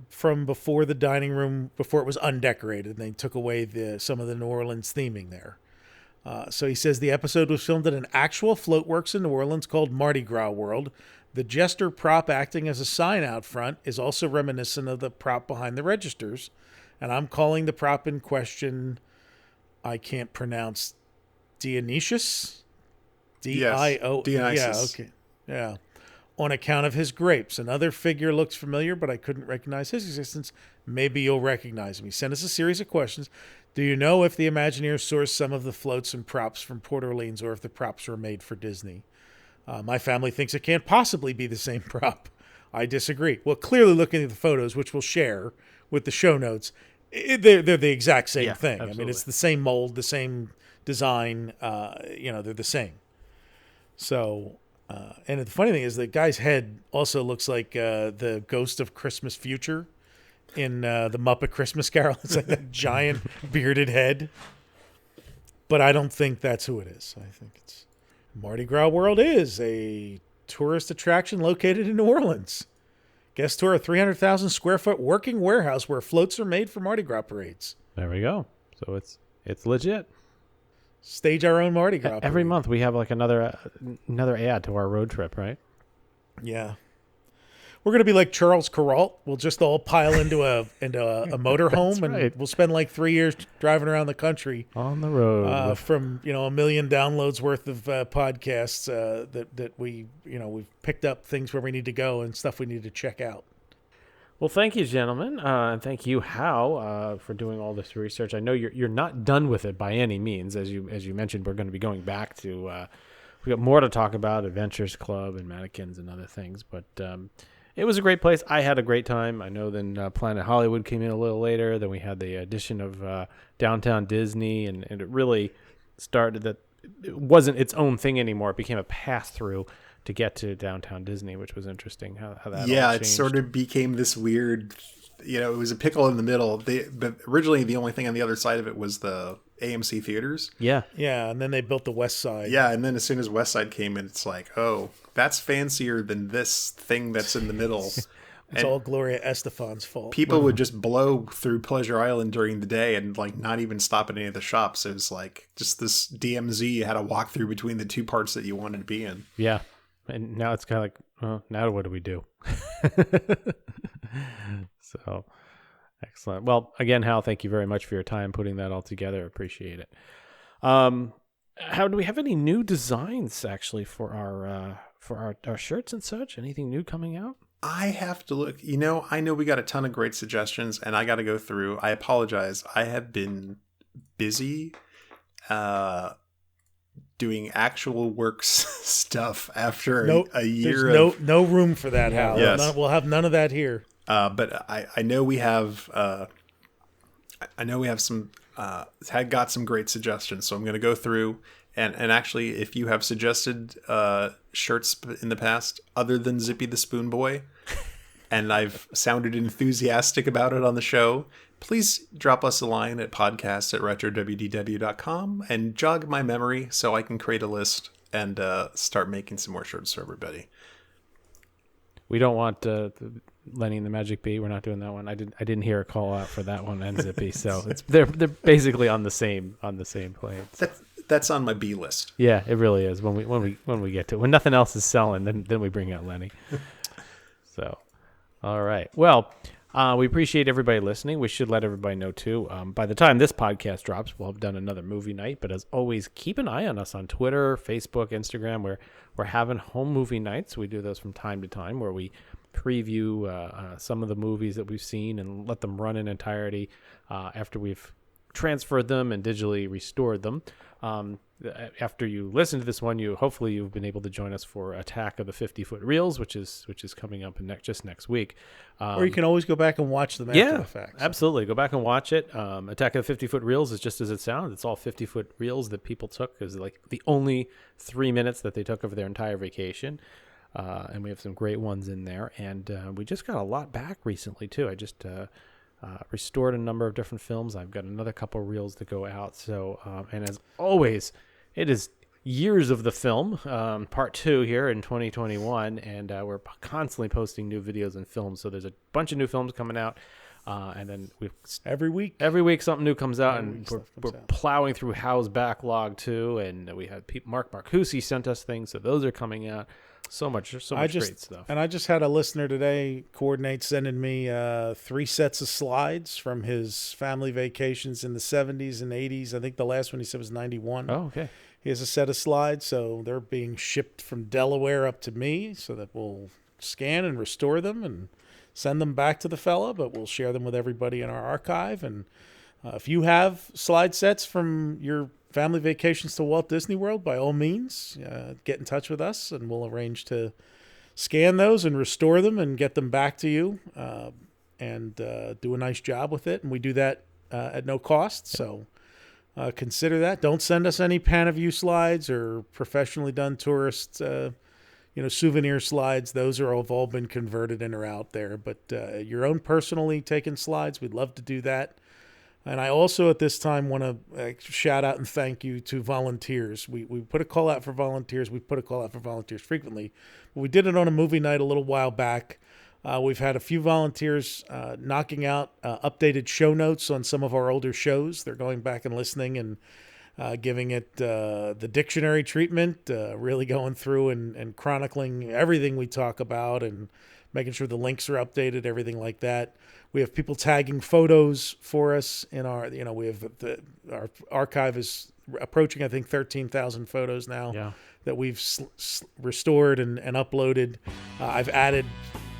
from before the dining room, before it was undecorated. They took away some of the New Orleans theming there. So he says the episode was filmed at an actual float works in New Orleans called Mardi Gras World. The jester prop acting as a sign out front is also reminiscent of the prop behind the registers. And I'm calling the prop in question, I can't pronounce, Dionysius? D-I-O... Dionysus. Yeah, okay. Yeah. On account of his grapes. Another figure looks familiar, but I couldn't recognize his existence. Maybe you'll recognize him. He sent us a series of questions. Do you know if the Imagineers sourced some of the floats and props from Port Orleans or if the props were made for Disney? My family thinks it can't possibly be the same prop. I disagree. Well, clearly looking at the photos, which we'll share with the show notes, they're the exact same thing. Absolutely. I mean, it's the same mold, the same design. They're the same. So, and the funny thing is the guy's head also looks like the ghost of Christmas Future in the Muppet Christmas Carol. It's like that giant bearded head. But I don't think that's who it is. I think it's Mardi Gras World is a tourist attraction located in New Orleans. Guest tour a 300,000 square foot working warehouse where floats are made for Mardi Gras parades. There we go. So it's legit. Stage our own Mardi Gras. Every parade. month we have like another ad to our road trip, right? Yeah. We're going to be like Charles Kuralt. We'll just all pile into a motorhome, and right. we'll spend like 3 years driving around the country on the road from 1 million downloads worth of podcasts that we've picked up things where we need to go and stuff we need to check out. Well, thank you, gentlemen, and thank you, Hal, for doing all this research. I know you're not done with it by any means, as you mentioned. We're going to be going back to we got more to talk about, Adventures Club and Mannequins and other things, but. It was a great place. I had a great time. I know then Planet Hollywood came in a little later. Then we had the addition of Downtown Disney, and it really started that it wasn't its own thing anymore. It became a pass-through to get to Downtown Disney, which was interesting how that all changed. It sort of became this weird, it was a pickle in the middle. But originally the only thing on the other side of it was the AMC theaters. Yeah. Yeah, and then they built the West Side. Yeah, and then as soon as West Side came in, it's like, oh, that's fancier than this thing that's in the middle. It's all Gloria Estefan's fault. People would just blow through Pleasure Island during the day and like not even stop at any of the shops. It was like just this DMZ you had to walk through between the two parts that you wanted to be in. Yeah. And now it's kind of like, well, now what do we do? So, excellent. Well, again, Hal, thank you very much for your time putting that all together. Appreciate it. How do we have any new designs actually for our shirts and such? Anything new coming out? I have to look. I know we got a ton of great suggestions, and I got to go through. I apologize. I have been busy doing actual works stuff after a year. There's no room for that, Hal. Yes. We'll have none of that here. But I know we have. I know we have some. Had got some great suggestions, so I'm going to go through and actually, if you have suggested shirts in the past other than Zippy the Spoon Boy, and I've sounded enthusiastic about it on the show, please drop us a line at podcast@retrowdw.com and jog my memory so I can create a list and start making some more shirts for everybody. We don't want Lenny and the Magic Bee. We're not doing that one. I didn't hear a call out for that one and Zippy. So they're basically on the same plane. So. That's on my B list. Yeah, it really is. When we get to it. When nothing else is selling, then we bring out Lenny. So, all right. Well, we appreciate everybody listening. We should let everybody know too. By the time this podcast drops, we'll have done another movie night. But as always, keep an eye on us on Twitter, Facebook, Instagram. Where we're having home movie nights. We do those from time to time, where we preview some of the movies that we've seen and let them run in entirety after we've transferred them and digitally restored them. After you listen to this one, hopefully you've been able to join us for Attack of the 50-Foot Reels, which is coming up just next week. Or you can always go back and watch them after the fact. Absolutely. Go back and watch it. Attack of the 50-Foot Reels is just as it sounds. It's all 50-foot reels that people took. It was like the only 3 minutes that they took of their entire vacation. and we have some great ones in there. And we just got a lot back recently, too. I just restored a number of different films. I've got another couple reels to go out. So, and as always, it is years of the film, part 2 here in 2021, and we're constantly posting new videos and films. So there's a bunch of new films coming out, and then every week something new comes out, and we're plowing through Howe's backlog too. And we had Mark Marcusi sent us things, so those are coming out. So much great stuff. And I just had a listener today coordinate sending me 3 sets of slides from his family vacations in the 70s and 80s. I think the last one he said was 91. Oh, okay. He has a set of slides, so they're being shipped from Delaware up to me so that we'll scan and restore them and send them back to the fella, but we'll share them with everybody in our archive. And if you have slide sets from your family vacations to Walt Disney World, by all means, get in touch with us, and we'll arrange to scan those and restore them and get them back to you and do a nice job with it. And we do that at no cost, so consider that. Don't send us any Panaview slides or professionally done tourist souvenir slides. Those have all been converted and are out there. But your own personally taken slides, we'd love to do that. And I also at this time want to shout out and thank you to volunteers. We put a call out for volunteers. We put a call out for volunteers frequently. But we did it on a movie night a little while back. We've had a few volunteers knocking out updated show notes on some of our older shows. They're going back and listening and giving it the dictionary treatment, really going through and chronicling everything we talk about and making sure the links are updated, everything like that. We have people tagging photos for us in our, we have our archive is approaching, I think, 13,000 photos now that we've restored and uploaded. I've added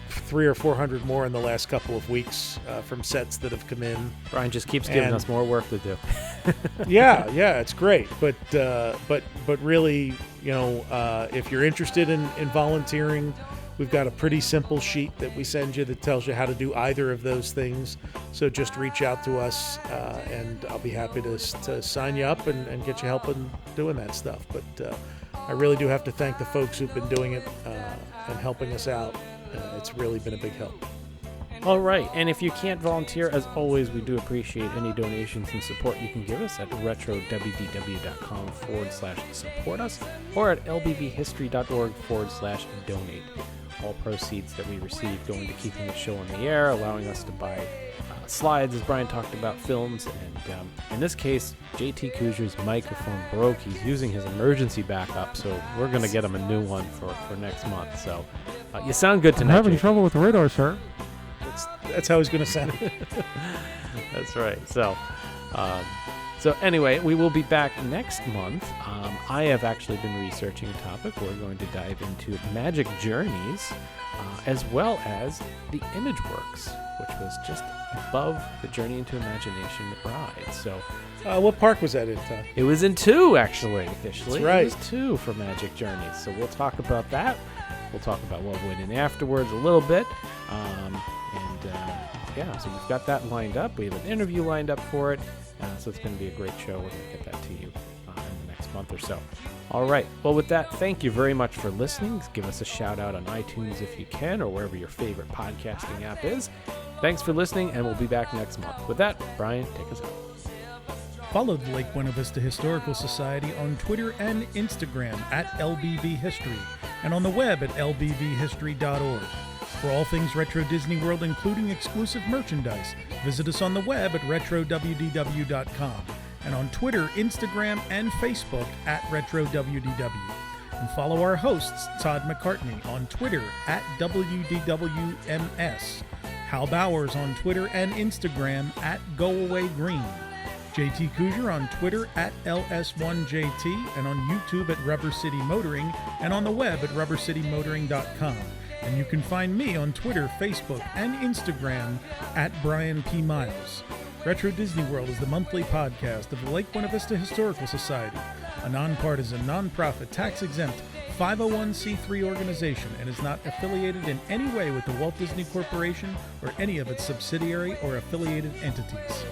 300 or 400 more in the last couple of weeks from sets that have come in. Brian just keeps giving us more work to do. yeah, it's great. But really, if you're interested in volunteering, we've got a pretty simple sheet that we send you that tells you how to do either of those things. So just reach out to us, and I'll be happy to sign you up and get you help in doing that stuff. But I really do have to thank the folks who've been doing it and helping us out. It's really been a big help. All right, and if you can't volunteer, as always, we do appreciate any donations and support you can give us at retrowdw.com/support us or at lbbhistory.org/donate. All proceeds that we receive going to keeping the show on the air, allowing us to buy slides, as Brian talked about, films, and in this case, JT Cougar's microphone broke. He's using his emergency backup, so we're going to get him a new one for next month. So you sound good tonight. I'm having trouble with the radar, sir. That's how he's going to sound. That's right. So anyway, we will be back next month. I have actually been researching a topic. We're going to dive into Magic Journeys, as well as the ImageWorks, which was just above the Journey into Imagination ride. So, what park was that in, Tom? It was in 2, actually, officially. That's right. It was 2 for Magic Journeys. So we'll talk about that. We'll talk about what went in afterwards a little bit. So we've got that lined up. We have an interview lined up for it. So it's going to be a great show. We're going to get that to you in the next month or so. All right. Well, with that, thank you very much for listening. Give us a shout out on iTunes if you can, or wherever your favorite podcasting app is. Thanks for listening, and we'll be back next month. With that, Brian, take us out. Follow the Lake Buena Vista Historical Society on Twitter and Instagram at LBV History, and on the web at lbvhistory.org. For all things Retro Disney World, including exclusive merchandise, visit us on the web at retrowdw.com, and on Twitter, Instagram, and Facebook at RetroWDW. And follow our hosts, Todd McCartney, on Twitter at WDWMS, Hal Bowers on Twitter and Instagram at GoAwayGreen, JT Cougar on Twitter at LS1JT, and on YouTube at Rubber City Motoring, and on the web at rubbercitymotoring.com. And you can find me on Twitter, Facebook, and Instagram at Brian P. Miles. Retro Disney World is the monthly podcast of the Lake Buena Vista Historical Society, a nonpartisan, nonprofit, tax-exempt 501c3 organization, and is not affiliated in any way with the Walt Disney Corporation or any of its subsidiary or affiliated entities.